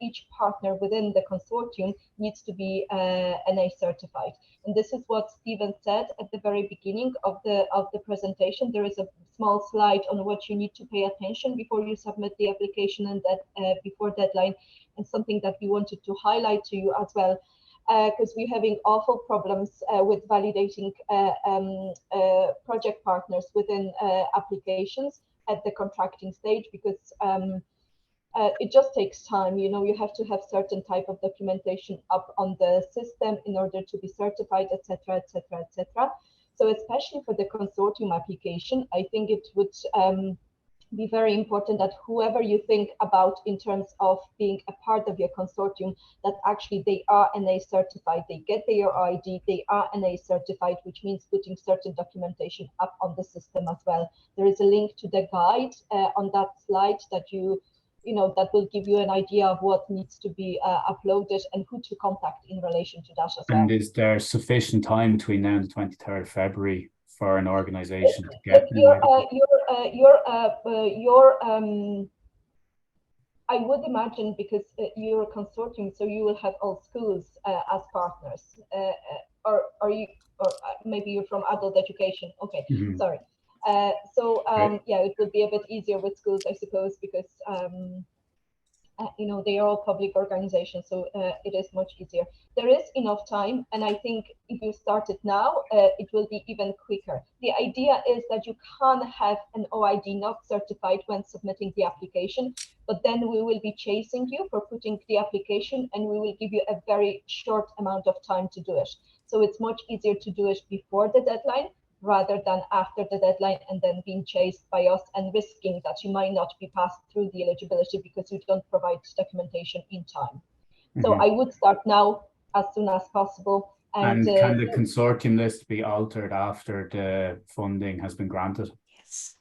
each partner within the consortium needs to be NA certified. And this is what Stephen said at the very beginning of the presentation. There is a small slide on what you need to pay attention before you submit the application and that before deadline, and something that we wanted to highlight to you as well. Because we're having awful problems with validating project partners within applications at the contracting stage, because it just takes time. You have to have certain type of documentation up on the system in order to be certified, etc., etc., etc. So especially for the consortium application, I think it would be very important that whoever you think about in terms of being a part of your consortium, that actually they are NA certified, they get their ID, they are NA certified, which means putting certain documentation up on the system as well. There is a link to the guide on that slide that that will give you an idea of what needs to be uploaded and who to contact in relation to that as well. And is there sufficient time between now and the 23rd of February for an organisation to get I would imagine, because you're a consortium, so you will have all schools as partners, or maybe you're from adult education. Okay, sorry. Yeah, it would be a bit easier with schools, I suppose, because they are all public organizations, so it is much easier. There is enough time, and I think if you start it now, it will be even quicker. The idea is that you can have an OID not certified when submitting the application, but then we will be chasing you for putting the application, and we will give you a very short amount of time to do it. So it's much easier to do it before the deadline rather than after the deadline and then being chased by us and risking that you might not be passed through the eligibility because you don't provide documentation in time. So I would start now as soon as possible. And can the consortium list be altered after the funding has been granted? Yes.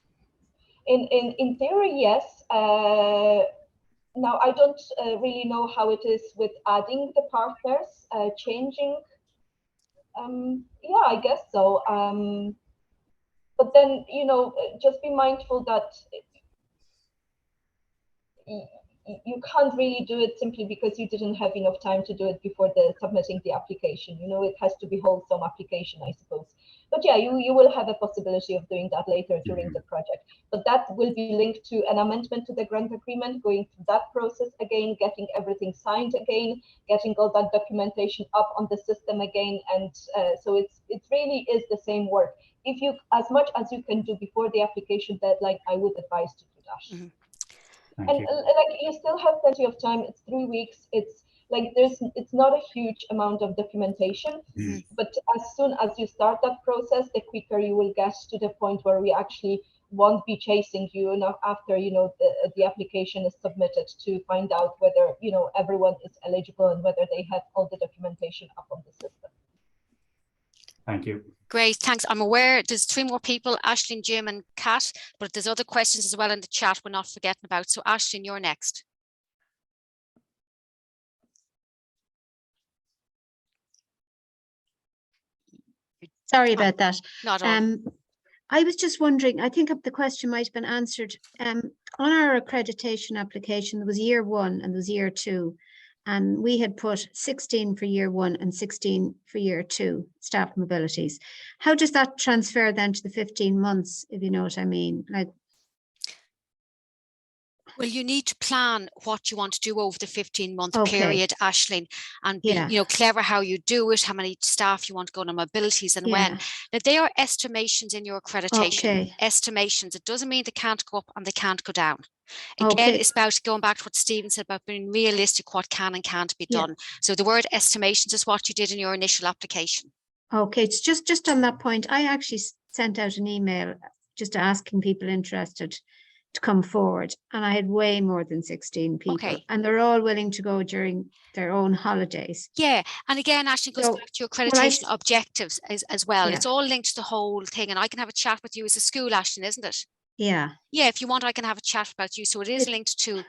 In theory, yes. Now, I don't really know how it is with adding the partners, changing. Yeah, I guess so. But then, just be mindful that you can't really do it simply because you didn't have enough time to do it before submitting the application. It has to be wholesome application, I suppose. But yeah, you will have a possibility of doing that later during the project. But that will be linked to an amendment to the grant agreement, going through that process again, getting everything signed again, getting all that documentation up on the system again. And so it really is the same work. If you, as much as you can do before the application deadline, I would advise to do that. And you still have plenty of time. It's 3 weeks. It's it's not a huge amount of documentation, but as soon as you start that process, the quicker you will get to the point where we actually won't be chasing you after the application is submitted to find out whether everyone is eligible and whether they have all the documentation up on the system. Thank you. Great, thanks. I'm aware there's 3 more people, Aisling, Jim and Kat, but there's other questions as well in the chat we're not forgetting about. So Aisling, you're next. Sorry about that. Not on. I was just wondering, I think the question might have been answered. On our accreditation application, there was year 1 and there was year 2. And we had put 16 for year 1 and 16 for year 2 staff mobilities. How does that transfer then to the 15 months, if you know what I mean? Well, you need to plan what you want to do over the 15-month period, Aisling, and be clever how you do it, how many staff you want to go on mobilities and when. Now, they are estimations in your accreditation. Estimations. It doesn't mean they can't go up and they can't go down. Again, it's about going back to what Stephen said about being realistic, what can and can't be done. So the word estimations is what you did in your initial application. Okay, it's just on that point. I actually sent out an email just asking people interested to come forward, and I had way more than 16 people, and they're all willing to go during their own holidays. Yeah, and again, Aisling, goes back to your accreditation objectives as well. It's all linked to the whole thing, and I can have a chat with you as a school, Aisling, isn't it? Yeah. Yeah, if you want, I can have a chat about you. So it is linked to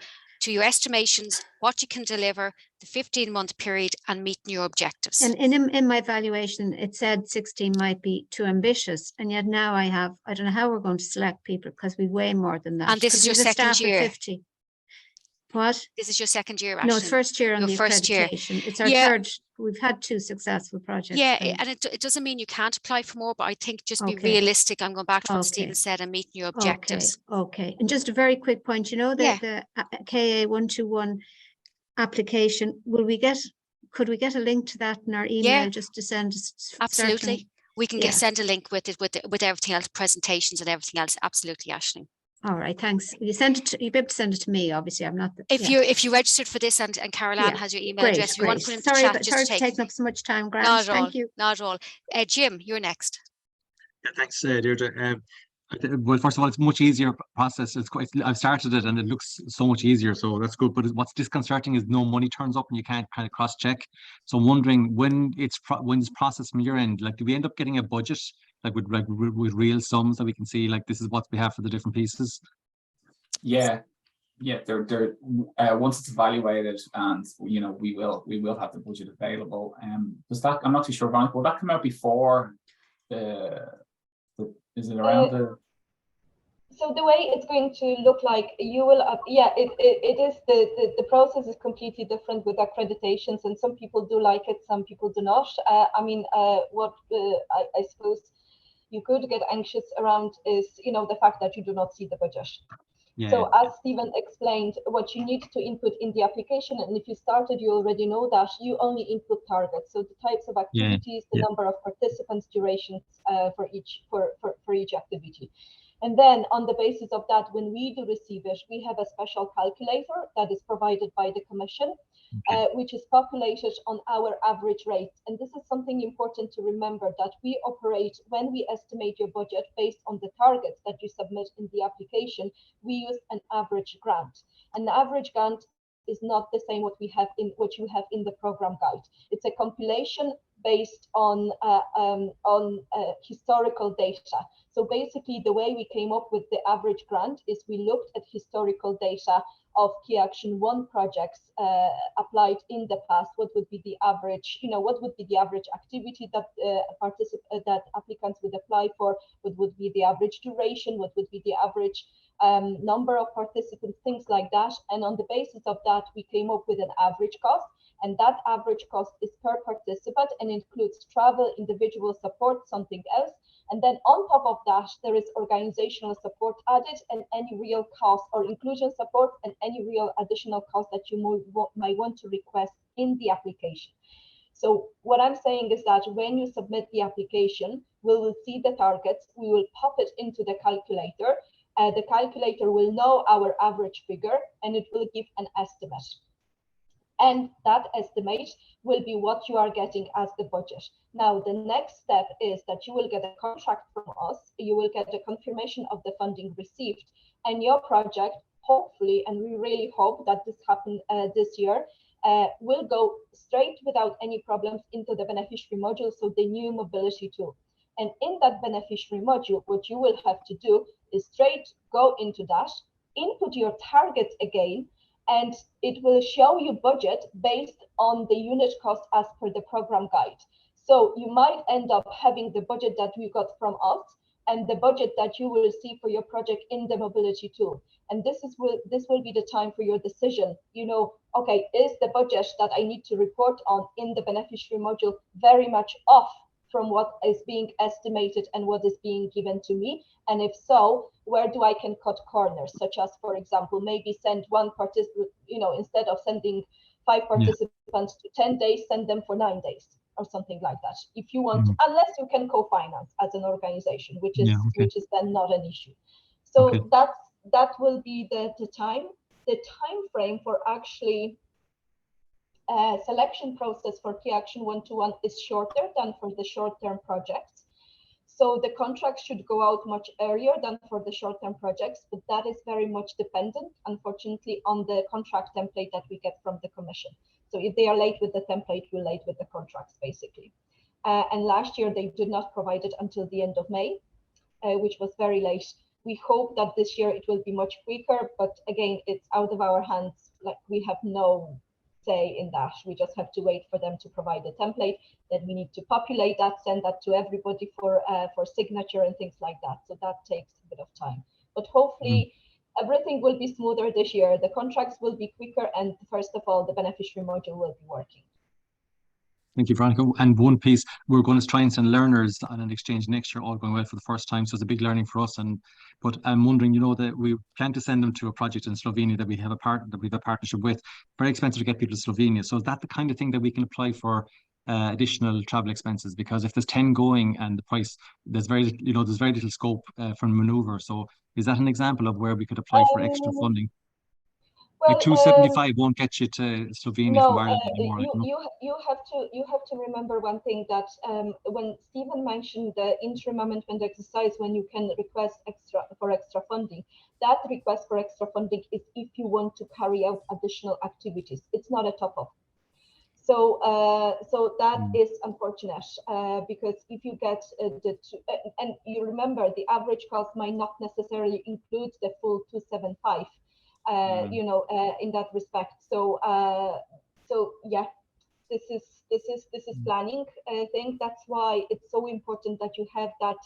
your estimations, what you can deliver, the 15-month period, and meeting your objectives. And in my evaluation, it said 16 might be too ambitious. And yet now I don't know how we're going to select people because we've way more than that. And this is your second year. 50. What? This is your second year, Aisling. No, it's first year on the accreditation. It's our third. We've had 2 successful projects. Yeah, and it doesn't mean you can't apply for more, but I think just be realistic. I'm going back to what Stephen said and meeting your objectives. Okay. And just a very quick point, the KA 121 application, could we get a link to that in our email just to send us? Absolutely. We can send a link with it, with everything else, presentations and everything else. Absolutely, Aisling. All right, thanks. You'd be able to send it to me, obviously. I'm not. If you registered for this and Caroline has your email address, you want to put in the chat. Sorry for taking up so much time, Grant. Not at all. Thank you. Not at all. Jim, you're next. Yeah, thanks, Deirdre. Well, first of all, it's a much easier process. I've started it and it looks so much easier, so that's good. But what's disconcerting is no money turns up and you can't kind of cross check. So I'm wondering when it's processed from your end, like do we end up getting a budget like with real sums that we can see like this is what we have for the different pieces? Yeah, they're once it's evaluated, and you know we will have the budget available. Does that, I'm not too sure, Veronica, will that come out before is it around the? So the way it's going to look like, you will, it is the process is completely different with accreditations, and some people do like it, some people do not. I mean, what I suppose you could get anxious around is, you know, the fact that you do not see the budget. So as Stephen explained, what you need to input in the application, and if you started, you already know that you only input targets. So the types of activities, the number of participants, durations for each activity. And then on the basis of that, when we do receive it, we have a special calculator that is provided by the Commission, which is populated on our average rate. And this is something important to remember, that we operate, when we estimate your budget based on the targets that you submit in the application, we use an average grant. An average grant is not the same what you have in the program guide. It's a compilation based on historical data. So basically, the way we came up with the average grant is we looked at historical data of Key Action 1 projects applied in the past. What would be the average, you know, what would be the average activity that that applicants would apply for? What would be the average duration? What would be the average number of participants, things like that. And on the basis of that, we came up with an average cost. And that average cost is per participant and includes travel, individual support, something else. And then on top of that, there is organizational support added, and any real cost, or inclusion support and any real additional cost that you might want to request in the application. So what I'm saying is that when you submit the application, we will see the targets, we will pop it into the calculator. The calculator will know our average figure, and it will give an estimate. And that estimate will be what you are getting as the budget. Now, the next step is that you will get a contract from us, you will get a confirmation of the funding received, and your project, hopefully, and we really hope that this happens this year, will go straight without any problems into the beneficiary module, so the new mobility tool. And in that beneficiary module, what you will have to do is straight go into that, input your targets again, and it will show you budget based on the unit cost as per the program guide. So you might end up having the budget that we got from us and the budget that you will see for your project in the mobility tool. And this will be the time for your decision. You know, okay, is the budget that I need to report on in the beneficiary module very much off from what is being estimated and what is being given to me? And if so, where do I can cut corners, such as, for example, maybe send one participant, you know, instead of sending 5 participants to 10 days, send them for 9 days or something like that. If you want, unless you can co-finance as an organization, which is then not an issue. So that will be the time frame for actually selection process for Key Action 1-to-1 is shorter than for the short-term projects. So the contracts should go out much earlier than for the short-term projects, but that is very much dependent, unfortunately, on the contract template that we get from the Commission. So if they are late with the template, we're late with the contracts, basically. And last year, they did not provide it until the end of May, which was very late. We hope that this year it will be much quicker, but again, it's out of our hands. Like, we have no say in that. We just have to wait for them to provide a template. Then we need to populate that, send that to everybody for signature and things like that. So that takes a bit of time. But hopefully everything will be smoother this year. The contracts will be quicker, and first of all, the beneficiary module will be working. Thank you, Veronica. And one piece, we're going to try and send learners on an exchange next year, all going well for the first time. So it's a big learning for us. But I'm wondering, you know, that we plan to send them to a project in Slovenia that we have a partnership with. Very expensive to get people to Slovenia. So is that the kind of thing that we can apply for additional travel expenses? Because if there's 10 going and the price, there's very little scope for maneuver. So is that an example of where we could apply for extra funding? Like 275 won't get you to Slovenia from Ireland anymore. You have to remember one thing, that when Stephen mentioned the interim amendment exercise, when you can request extra funding, that request for extra funding is if you want to carry out additional activities. It's not a top-up. So that is unfortunate, because if you get and you remember, the average cost might not necessarily include the full 275. In that respect. So yeah, this is planning. I think that's why it's so important that you have that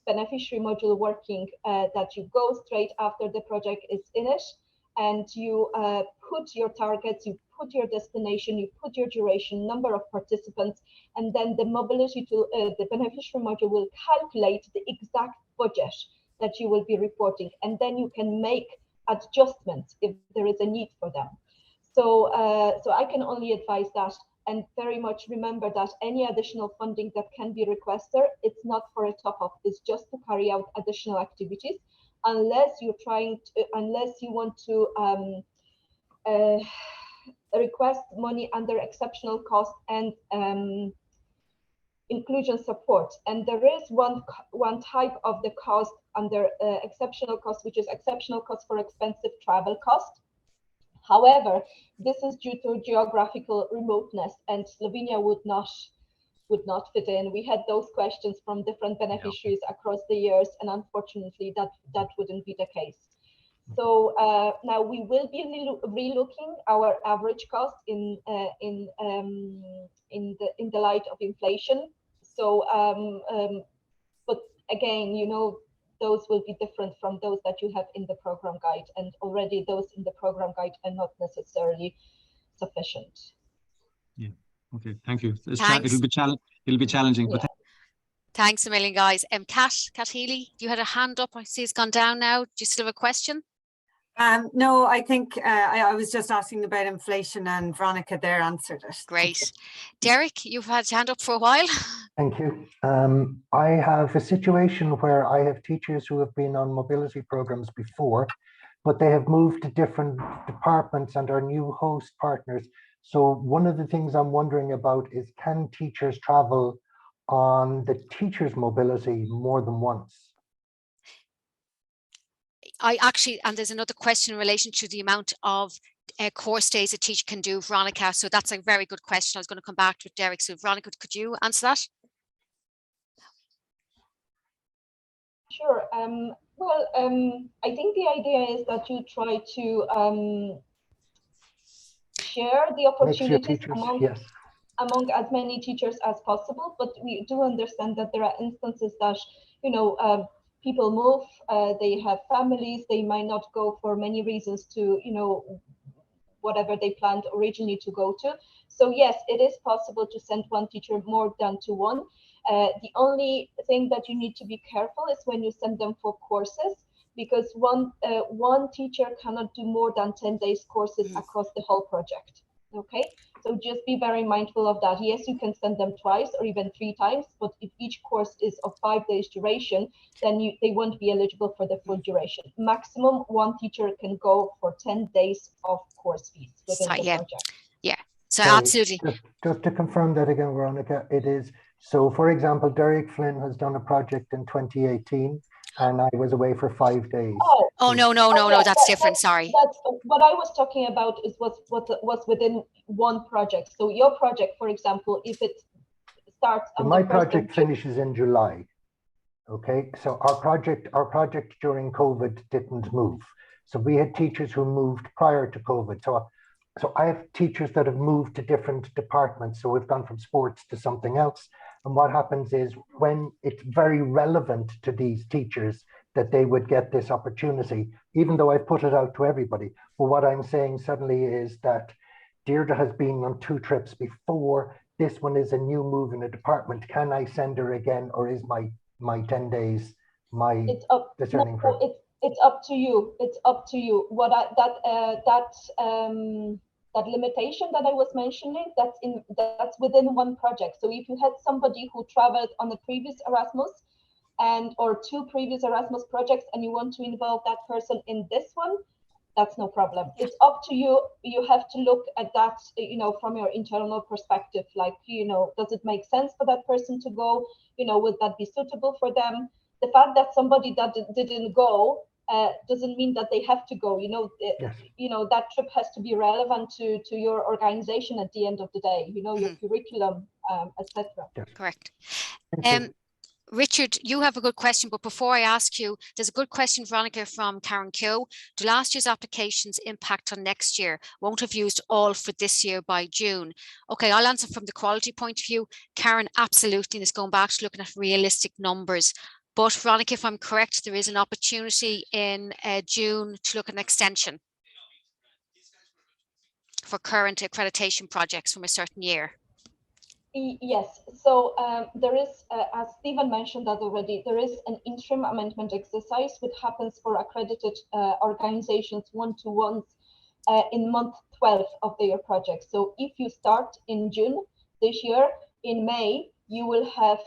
beneficiary module working, that you go straight after the project is finished, and you put your targets, you put your destination, you put your duration, number of participants, and then the mobility to the beneficiary module will calculate the exact budget that you will be reporting, and then you can make adjustments if there is a need for them. So I can only advise that, and very much remember that any additional funding that can be requested, it's not for a top-up, it's just to carry out additional activities, unless you want to request money under exceptional cost and inclusion support. And there is one type of the cost under exceptional cost, which is exceptional cost for expensive travel cost. However, this is due to geographical remoteness, and Slovenia would not fit in. We had those questions from different beneficiaries across the years, and unfortunately that wouldn't be the case. So now we will be relooking our average cost in the light of inflation. So but again, those will be different from those that you have in the program guide, and already those in the program guide are not necessarily sufficient. Yeah. Okay. Thank you. Thanks. It'll be challenging, Yeah. but Thanks a million, guys. Kat Healy, you had a hand up. I see it's gone down now. Do you still have a question? No, I think I was just asking about inflation, and Veronica there answered it. Great. Derek, you've had your hand up for a while. Thank you. I have a situation where I have teachers who have been on mobility programs before, but they have moved to different departments and are new host partners. So one of the things I'm wondering about is, can teachers travel on the teachers' mobility more than once? And there's another question in relation to the amount of course days a teacher can do, Veronica. So that's a very good question. I was going to come back to Derek. So Veronica, could you answer that? Sure. I think the idea is that you try to share the opportunities among as many teachers as possible. But we do understand that there are instances that, people move, they have families, they might not go for many reasons to, whatever they planned originally to go to. So yes, it is possible to send one teacher more than to one. The only thing that you need to be careful is when you send them for courses, because one teacher cannot do more than 10 days courses across the whole project. Okay, so just be very mindful of that. Yes, you can send them twice or even 3 times, but if each course is of 5 days duration, then they won't be eligible for the full duration. Maximum one teacher can go for 10 days of course fees within the project. Yeah, so absolutely. Just to confirm that again, Veronica, it is, so for example, Derek Flynn has done a project in 2018, and I was away for 5 days. Oh no, that's different. Sorry. That's what I was talking about. Was within one project. So your project, for example, if it starts. So my project finishes in July. Okay, so our project during COVID didn't move. So we had teachers who moved prior to COVID. So I have teachers that have moved to different departments. So we've gone from sports to something else. And what happens is, when it's very relevant to these teachers that they would get this opportunity, even though I've put it out to everybody. But what I'm saying suddenly is that Deirdre has been on 2 trips before. This one is a new move in a department. Can I send her again, or is my 10 days my discerning factor? It's up to you. It's up to you. That limitation that I was mentioning, that's within one project. So if you had somebody who traveled on a previous Erasmus or 2 previous Erasmus projects, and you want to involve that person in this one, that's no problem. It's up to you. You have to look at that, you know, from your internal perspective, like, you know, does it make sense for that person to go? You know, would that be suitable for them? The fact that somebody that didn't go doesn't mean that they have to go. You know, Yes. you know, that trip has to be relevant to your organization at the end of the day. You know, your curriculum, etc. Yes. Correct. Thank you. Richard, you have a good question, but before I ask you, there's a good question, Veronica, from Karen Keogh. Do last year's applications impact on next year? Won't have used all for this year by June. Okay, I'll answer from the quality point of view. Karen, absolutely, and it's going back to looking at realistic numbers. But Veronica, if I'm correct, there is an opportunity in June to look at an extension for current accreditation projects from a certain year. Yes, so there is, as Stephen mentioned that already, there is an interim amendment exercise which happens for accredited organizations one-to-ones in month 12 of their project. So if you start in June this year, in May, you will have,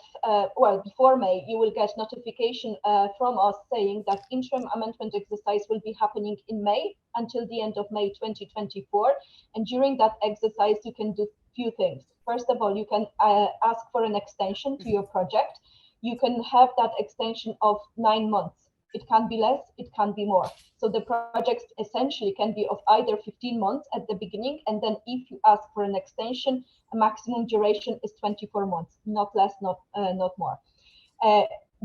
well, before May, you will get notification from us saying that interim amendment exercise will be happening in May until the end of May 2024. And during that exercise, you can do few things. First of all, you can ask for an extension to your project. You can have that extension of 9 months. It can be less, it can be more. So the project essentially can be of either 15 months at the beginning, and then if you ask for an extension, a maximum duration is 24 months, not less, not more.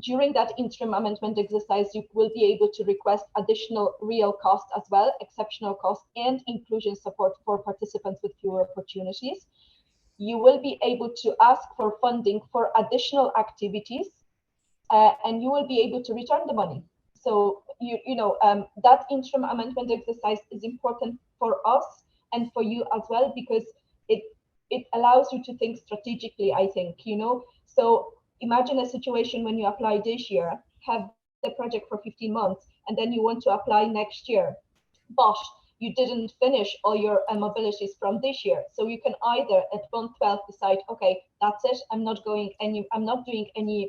During that interim amendment exercise, you will be able to request additional real cost as well, exceptional cost, and inclusion support for participants with fewer opportunities. You will be able to ask for funding for additional activities, and you will be able to return the money. So that interim amendment exercise is important for us and for you as well, because it allows you to think strategically, I think, you know. So imagine a situation when you apply this year, have the project for 15 months, and then you want to apply next year, but you didn't finish all your mobilities from this year. So you can either at month 12 decide, okay, that's it, I'm not doing any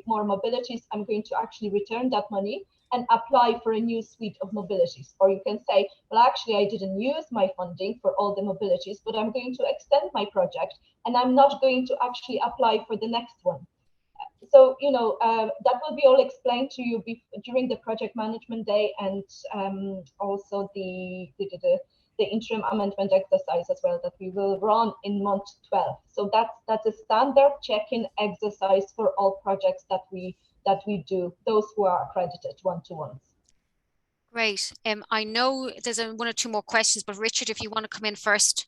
more mobilities, I'm going to actually return that money and apply for a new suite of mobilities. Or you can say, well, actually, I didn't use my funding for all the mobilities, but I'm going to extend my project and I'm not going to actually apply for the next one. So, you know, that will be all explained to you during the project management day, and also the interim amendment exercise as well that we will run in month 12. So that's a standard check-in exercise for all projects that we do, those who are accredited one-to-ones. Great. I know there's one or two more questions, but Richard, if you want to come in first.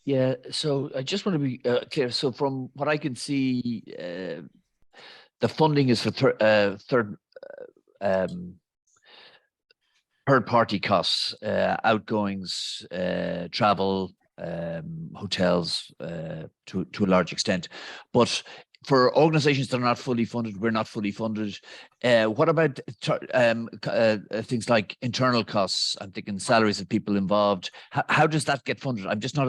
Yeah, so I just want to be clear. So from what I can see, the funding is for third-party costs, outgoings, travel, hotels, to a large extent. But for organizations that are not fully funded, we're not fully funded. What about things like internal costs? I'm thinking salaries of people involved. How does that get funded? I'm just not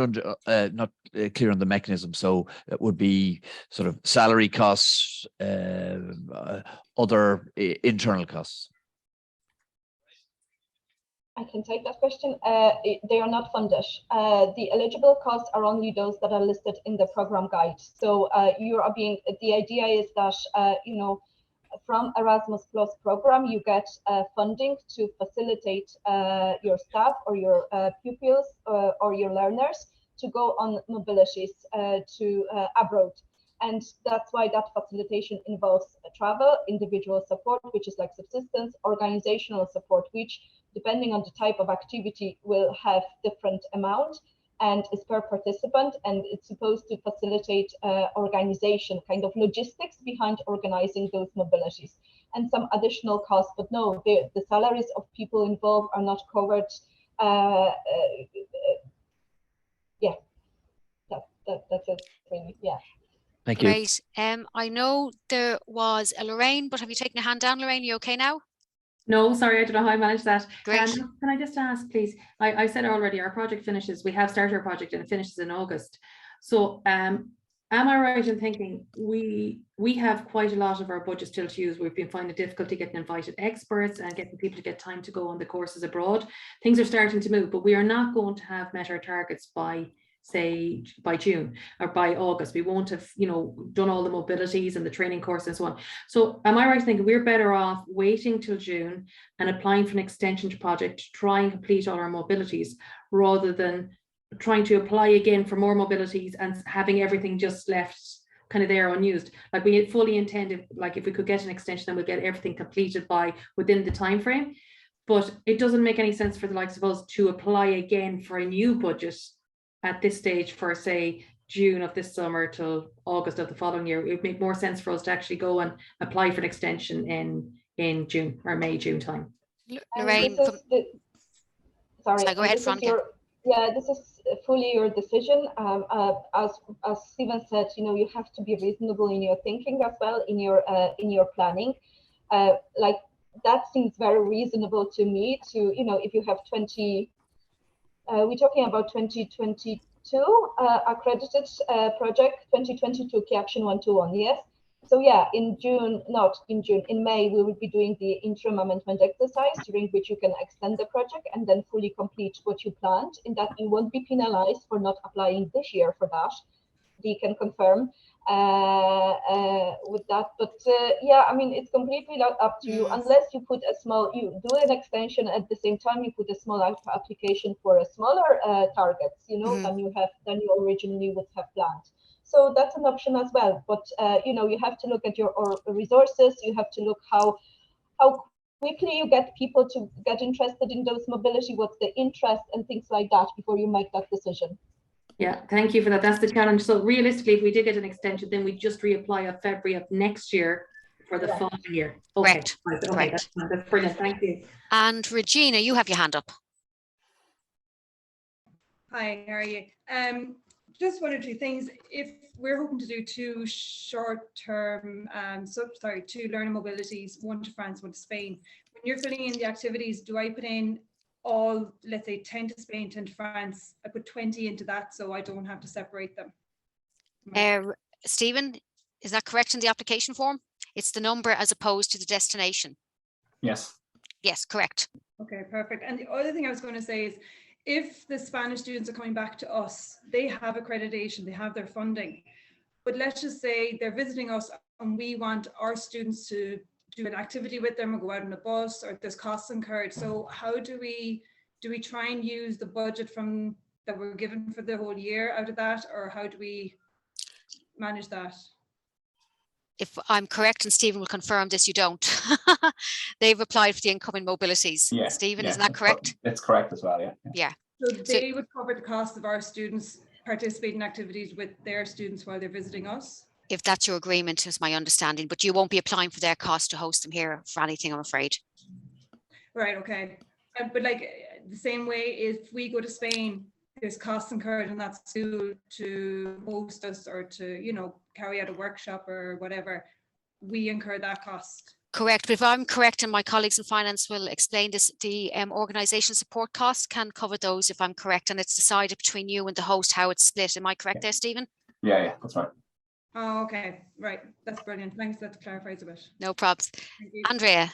clear on the mechanism. So it would be sort of salary costs, other internal costs. I can take that question. They are not funded. The eligible costs are only those that are listed in the program guide. So the idea is that, you know, from Erasmus Plus program, you get funding to facilitate your staff or your pupils or your learners to go on mobilities to abroad. And that's why that facilitation involves travel, individual support, which is like subsistence, organizational support, which depending on the type of activity will have different amount and is per participant, and it's supposed to facilitate organization, kind of logistics behind organizing those mobilities, and some additional costs. But no, the salaries of people involved are not covered. Yeah, that's it really. Yeah. Thank you. Great. I know there was a Lorraine, but have you taken a hand down, Lorraine? You okay now? No, sorry, I don't know how I managed that. Great. Can I just ask, please? I said already, our project finishes, we have started our project and it finishes in August. So Am I right in thinking we have quite a lot of our budget still to use? We've been finding it difficult to get invited experts and getting people to get time to go on the courses abroad. Things are starting to move, but we are not going to have met our targets by, say, by June or by August. We won't have, you know, done all the mobilities and the training course and so on. So am I right thinking we're better off waiting till June and applying for an extension project to try and complete all our mobilities, rather than trying to apply again for more mobilities and having everything just left kind of there unused? Like, we had fully intended, like, if we could get an extension, then we'll get everything completed by within the time frame. But it doesn't make any sense for the likes of us to apply again for a new budget at this stage for, say, June of this summer till August of the following year. It would make more sense for us to actually go and apply for an extension in June or May, June time. Lorraine, sorry, go ahead, this is Veronica. this is fully your decision. As Stephen said, you know, you have to be reasonable in your thinking as well, in your planning. Like, that seems very reasonable to me. To, you know, if you have 20, we're talking about 2022 accredited project, 2022 Key Action 121, yes. So yeah, in May, we will be doing the interim amendment exercise, during which you can extend the project and then fully complete what you planned, in that you won't be penalized for not applying this year for that. We can confirm with that. But yeah, I mean, it's completely up to you, unless you put you do an extension at the same time, you put a small application for a smaller targets, you know, than you originally would have planned. So that's an option as well. But you know, you have to look at your resources. You have to look how quickly you get people to get interested in those mobility, what's the interest and things like that before you make that decision. Yeah, thank you for that. That's the challenge. So realistically, if we did get an extension, then we just reapply of February of next year for the following year. Okay. Correct. Okay, that's brilliant. Thank you. And Regina, you have your hand up. Hi, how are you? Just one or two things. If we're hoping to do two short-term, two learning mobilities, one to France, one to Spain. When you're filling in the activities, do I put in all, let's say 10 to Spain, 10 to France? I put 20 into that, so I don't have to separate them. Stephen, is that correct in the application form? It's the number as opposed to the destination. Yes. Yes, correct. Okay, perfect. And the other thing I was going to say is, if the Spanish students are coming back to us, they have accreditation, they have their funding, but let's just say they're visiting us and we want our students to do an activity with them or go out on a bus, or there's costs incurred. So how do we try and use the budget from that we're given for the whole year out of that, or how do we manage that? If I'm correct, and Stephen will confirm this, you don't. They've applied for the incoming mobilities. Yeah, Stephen, yeah, isn't that correct? It's correct as well, yeah. Yeah. So they would cover the cost of our students participating in activities with their students while they're visiting us? If that's your agreement, is my understanding, but you won't be applying for their cost to host them here for anything, I'm afraid. Right, okay. But like the same way, if we go to Spain, there's costs incurred in that school to host us or to, you know, carry out a workshop or whatever, we incur that cost. Correct, but if I'm correct, and my colleagues in finance will explain this, the organisation support costs can cover those if I'm correct, and it's decided between you and the host how it's split. Am I correct there, Stephen? Yeah, that's right. Oh, okay, right. That's brilliant. Thanks, that clarifies a bit. No probs. Andrea.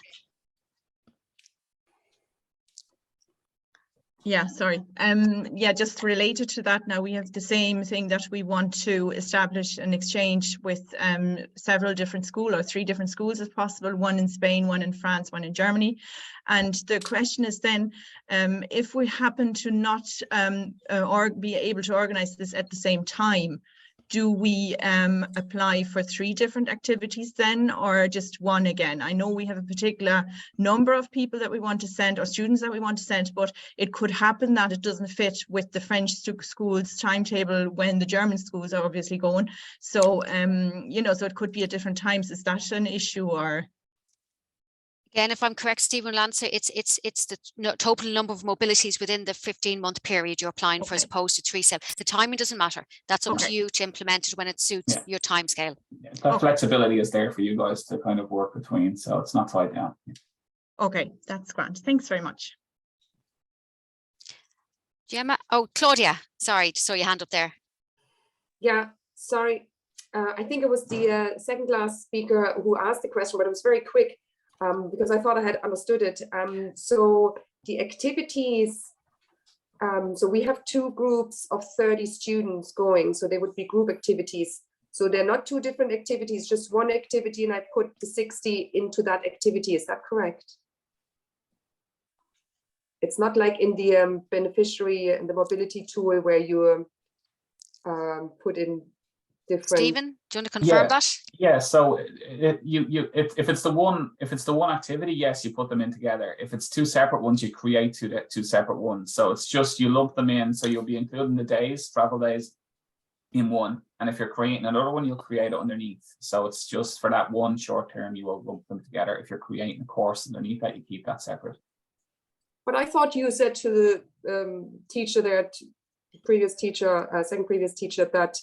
Yeah, sorry. Yeah, just related to that now, we have the same thing that we want to establish an exchange with several different schools, or 3 different schools if possible, one in Spain, one in France, one in Germany. And the question is then, if we happen to not or be able to organize this at the same time, do we apply for 3 different activities then, or just one again? I know we have a particular number of people that we want to send, or students that we want to send, but it could happen that it doesn't fit with the French school's timetable when the German schools are obviously going. So, you know, so it could be at different times. Is that an issue, or? Again, if I'm correct, Stephen will answer, it's the total number of mobilities within the 15-month period you're applying for, as opposed to 3 7. The timing doesn't matter. That's up to you to implement it when it suits your time scale. Yeah, that flexibility is there for you guys to kind of work between, so it's not tied down. Okay, that's grand. Thanks very much. Gemma, oh, Claudia, sorry, saw your hand up there. Yeah, sorry. I think it was the second last speaker who asked the question, but it was very quick because I thought I had understood it. So the activities, so we have 2 groups of 30 students going, so they would be group activities. So they're not 2 different activities, just one activity, and I put the 60 into that activity. Is that correct? It's not like in the beneficiary and the mobility tool where you put in different. Stephen, do you want to confirm that? Yeah. So if it's the one activity, yes, you put them in together. If it's 2 separate ones, you create two separate ones. So it's just you lump them in. So you'll be including the days, travel days, in one. And if you're creating another one, you'll create it underneath. So it's just for that one short term, you will lump them together. If you're creating a course underneath that, you keep that separate. But I thought you said to the teacher there, second previous teacher, that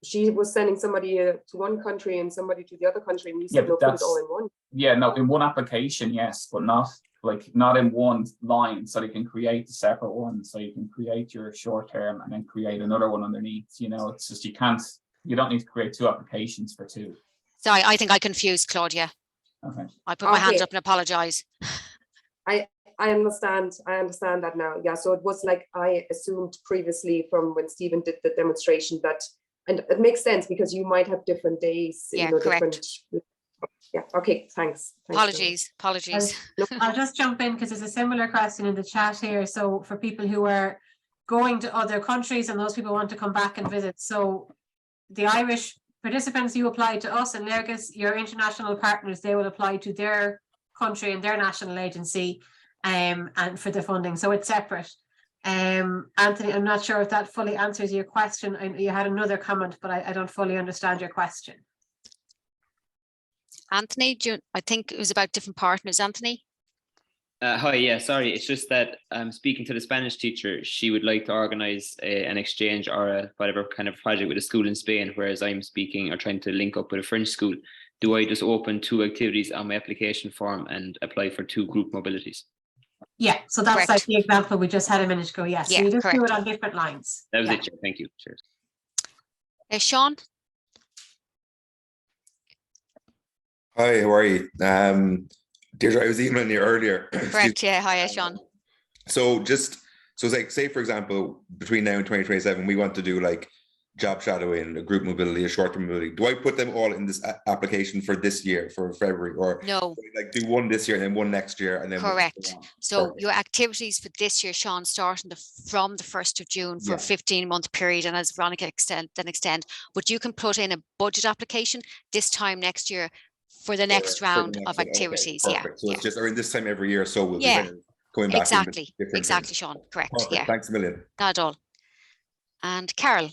she was sending somebody to one country and somebody to the other country, and you said no, put it all in one. Yeah, no, in one application, yes, but not in one line. So they can create a separate one. So you can create your short term and then create another one underneath. You know, it's just you don't need to create 2 applications for 2. Sorry, I think I confused Claudia. Okay. I put my hand up and apologize. I understand that now. Yeah, so it was like I assumed previously from when Stephen did the demonstration that, and it makes sense because you might have different days. Yeah, correct. Yeah, okay, thanks. Apologies. I'll just jump in because there's a similar question in the chat here. So for people who are going to other countries and those people want to come back and visit. So the Irish participants, you apply to us, and Lergus, your international partners, they will apply to their country and their national agency and for the funding. So it's separate. Anthony, I'm not sure if that fully answers your question. You had another comment, but I don't fully understand your question. Anthony, I think it was about different partners. Anthony? Hi, yeah, sorry. It's just that I'm speaking to the Spanish teacher. She would like to organize an exchange or whatever kind of project with a school in Spain, whereas I'm speaking or trying to link up with a French school. Do I just open 2 activities on my application form and apply for 2 group mobilities? Yeah, so that's correct. Like the example we just had a minute ago. Yes, yeah, so you just correct. do it on different lines. That was it. Thank you. Cheers. Sean? Hi, how are you? Deirdre, I was emailing you earlier. Correct, yeah. Hi, Sean. So it's like, say, for example, between now and 2027, we want to do like job shadowing, a group mobility, a short-term mobility. Do I put them all in this application for this year, for February, or no? Like do one this year and then one next year, and then correct. So your activities for this year, Sean, starting from the 1st of June for a 15-month period, and as Veronica extend. But you can put in a budget application this time next year for the next round of activities. Okay, perfect. So it's just around this time every year, so we'll be coming back. Exactly, Sean. Correct. Perfect. Yeah. Thanks a million. Not at all. And Carol.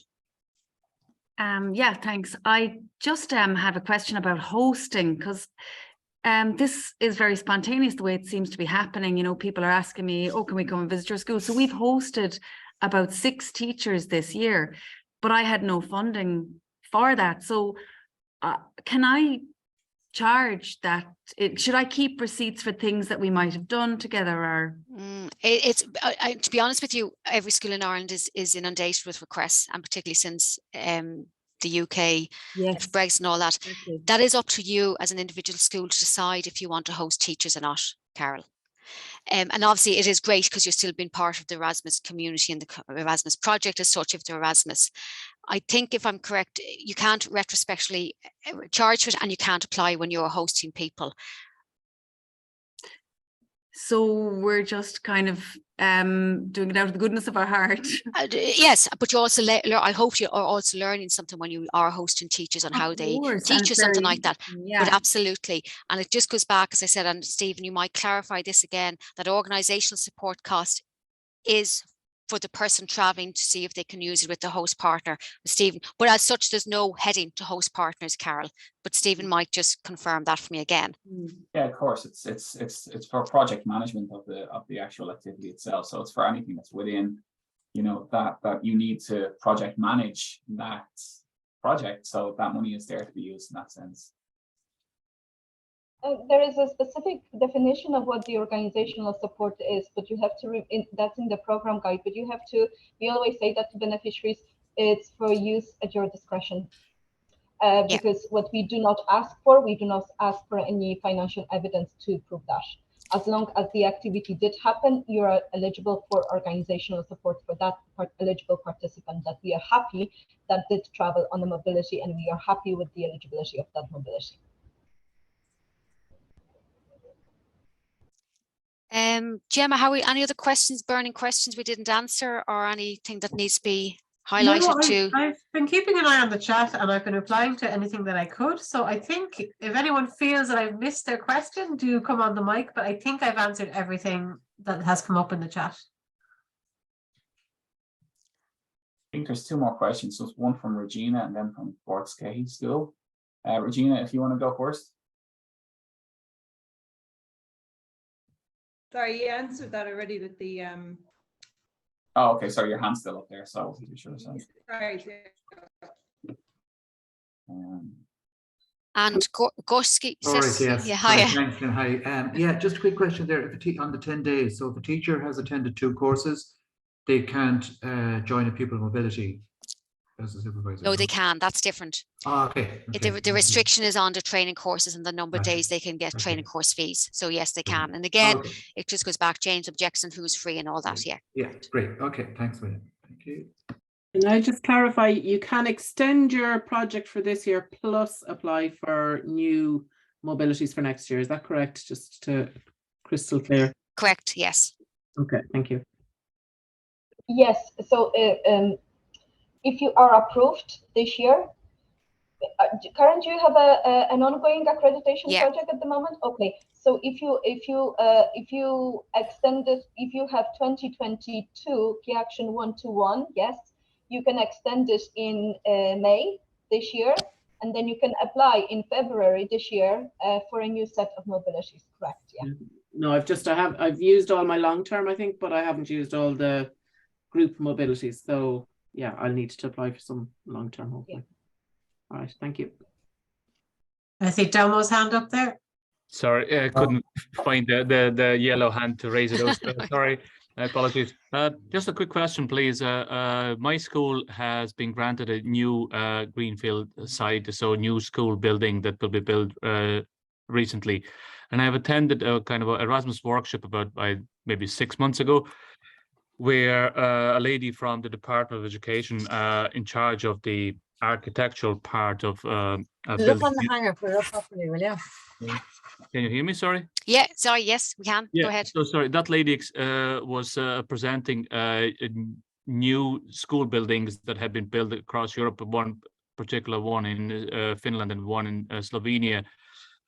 Yeah, thanks. I just have a question about hosting, because this is very spontaneous the way it seems to be happening. You know, people are asking me, oh, can we come and visit your school? So we've hosted about 6 teachers this year, but I had no funding for that. So can I charge that? Should I keep receipts for things that we might have done together? Or to be honest with you, every school in Ireland is inundated with requests, and particularly since the UK, Brexit and all that. That is up to you as an individual school to decide if you want to host teachers or not, Carol. And obviously it is great because you're still being part of the Erasmus community and the Erasmus project as such of the Erasmus. I think, if I'm correct, you can't retrospectively charge for it, and you can't apply when you're hosting people. So we're just kind of doing it out of the goodness of our heart. Yes, but you also I hope you are also learning something when you are hosting teachers on how they teach or something like that. Yeah. But absolutely, and it just goes back, as I said, and Stephen, you might clarify this again, that organisational support cost is for the person traveling to see if they can use it with the host partner, Stephen. But as such, there's no heading to host partners, Carol. But Stephen might just confirm that for me again. Yeah, of course. It's for project management of the actual activity itself. So it's for anything that's within, you know, that you need to project manage that project. So that money is there to be used in that sense. There is a specific definition of what the organizational support is, but you have to, that's in the program guide, but you have to, we always say that to beneficiaries, it's for use at your discretion. because what we do not ask for, we do not ask for any financial evidence to prove that. As long as the activity did happen, you are eligible for organizational support for that eligible participant that we are happy that did travel on the mobility, and we are happy with the eligibility of that mobility. Gemma, any other questions, burning questions we didn't answer, or anything that needs to be No, highlighted I've been keeping an eye on the chat, and I've been replying to anything that I could. So I think if anyone feels that I've missed their question, do come on the mic, but I think I've answered everything that has come up in the chat. I think there's two more questions. So one from Regina and then from Fort Skye School. Regina, if you want to go first. Sorry, you answered that already with the Oh, okay. Sorry, your hand's still up there. So I wasn't too sure. right. And Gorski All says, right, yes. yeah, Hi, hi. thanks, and hi. Yeah, just a quick question there. If on the 10 days, so if a teacher has attended 2 courses, they can't join a pupil mobility as a supervisor. No, they can. That's different. Oh, okay. The restriction is on the training courses and the number of days they can get training course fees. So yes, they can. And again, it just goes back James objects and who's free and all that. Yeah. Yeah, great. Okay, thanks, William. Thank you. Can I just clarify, you can extend your project for this year plus apply for new mobilities for next year. Is that correct? Just to crystal clear. Correct, yes. Okay, thank you. Yes, so if you are approved this year, Karen, do you have an ongoing accreditation project at the moment? Okay, so if you extend it, if you have 2022 key action 121, yes, you can extend it in May this year, and then you can apply in February this year for a new set of mobilities. Correct? Yeah. No, I've used all my long term, I think, but I haven't used all the group mobilities. So yeah, I'll need to apply for some long term, hopefully. Yeah. All right, thank you. I see Domo's hand up there. Sorry, I couldn't find the yellow hand to raise it. Sorry, apologies. Just a quick question, please. My school has been granted a new greenfield site, so new school building that will be built recently. And I've attended a kind of an Erasmus workshop about maybe 6 months ago, where a lady from the Department of Education in charge of the architectural part of look on the hanger, put it up properly, will you? Can you hear me? Sorry. Yeah, sorry. Yes, we can. Yeah, go ahead. So sorry, that lady was presenting new school buildings that had been built across Europe. One particular one in Finland and one in Slovenia,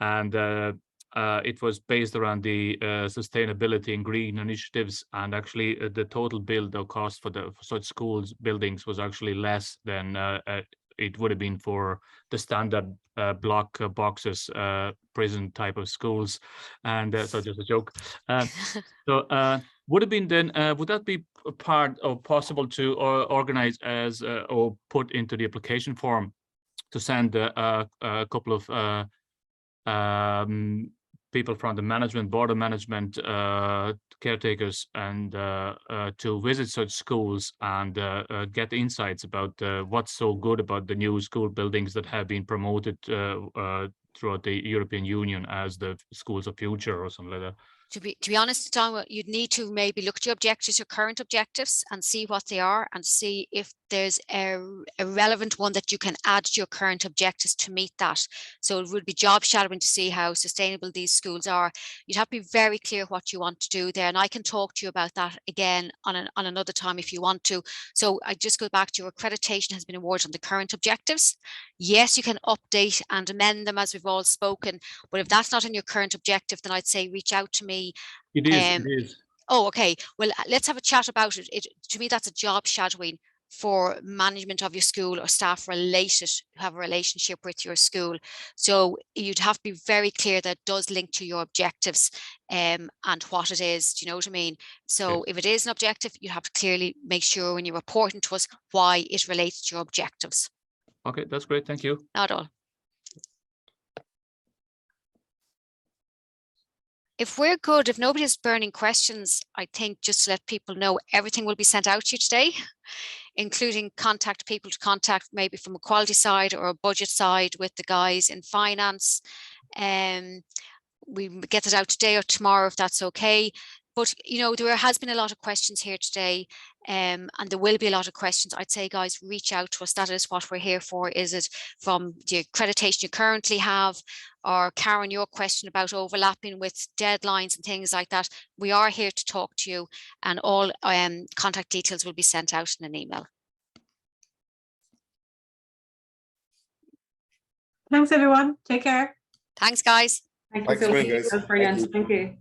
and it was based around the sustainability and green initiatives. And actually, the total build or cost for such schools buildings was actually less than it would have been for the standard block boxes, prison type of schools. And so just a joke. So would have been then, would that be a part or possible to organize as or put into the application form to send a couple of people from the management, board of management, caretakers, and to visit such schools and get insights about what's so good about the new school buildings that have been promoted throughout the European Union as the schools of future or something like that. To be honest, Tom, you'd need to maybe look at your objectives, your current objectives, and see what they are, and see if there's a relevant one that you can add to your current objectives to meet that. So it would be job shadowing to see how sustainable these schools are. You'd have to be very clear what you want to do there, and I can talk to you about that again on another time if you want to. So I just go back to your accreditation has been awarded on the current objectives. Yes, you can update and amend them as we've all spoken, but if that's not in your current objective, then I'd say reach out to me. It is. It is. Oh, okay. Well, let's have a chat about it. To me, that's a job shadowing for management of your school or staff related, have a relationship with your school. So you'd have to be very clear that it does link to your objectives and what it is. Do you know what I mean? So if it is an objective, you have to clearly make sure when you're reporting to us why it relates to your objectives. Okay, that's great. Thank you. Not at all. If we're good, if nobody has burning questions, I think just to let people know, everything will be sent out to you today. including contact people to contact maybe from a quality side or a budget side with the guys in finance. We get it out today or tomorrow if that's okay. But, you know, there has been a lot of questions here today, and there will be a lot of questions. I'd say, guys, reach out to us. That is what we're here for. Is it from the accreditation you currently have, or Karen, your question about overlapping with deadlines and things like that? We are here to talk to you, and all contact details will be sent out in an email. Thanks, everyone. Take care. Thanks, guys. Thank you so much. Thank you.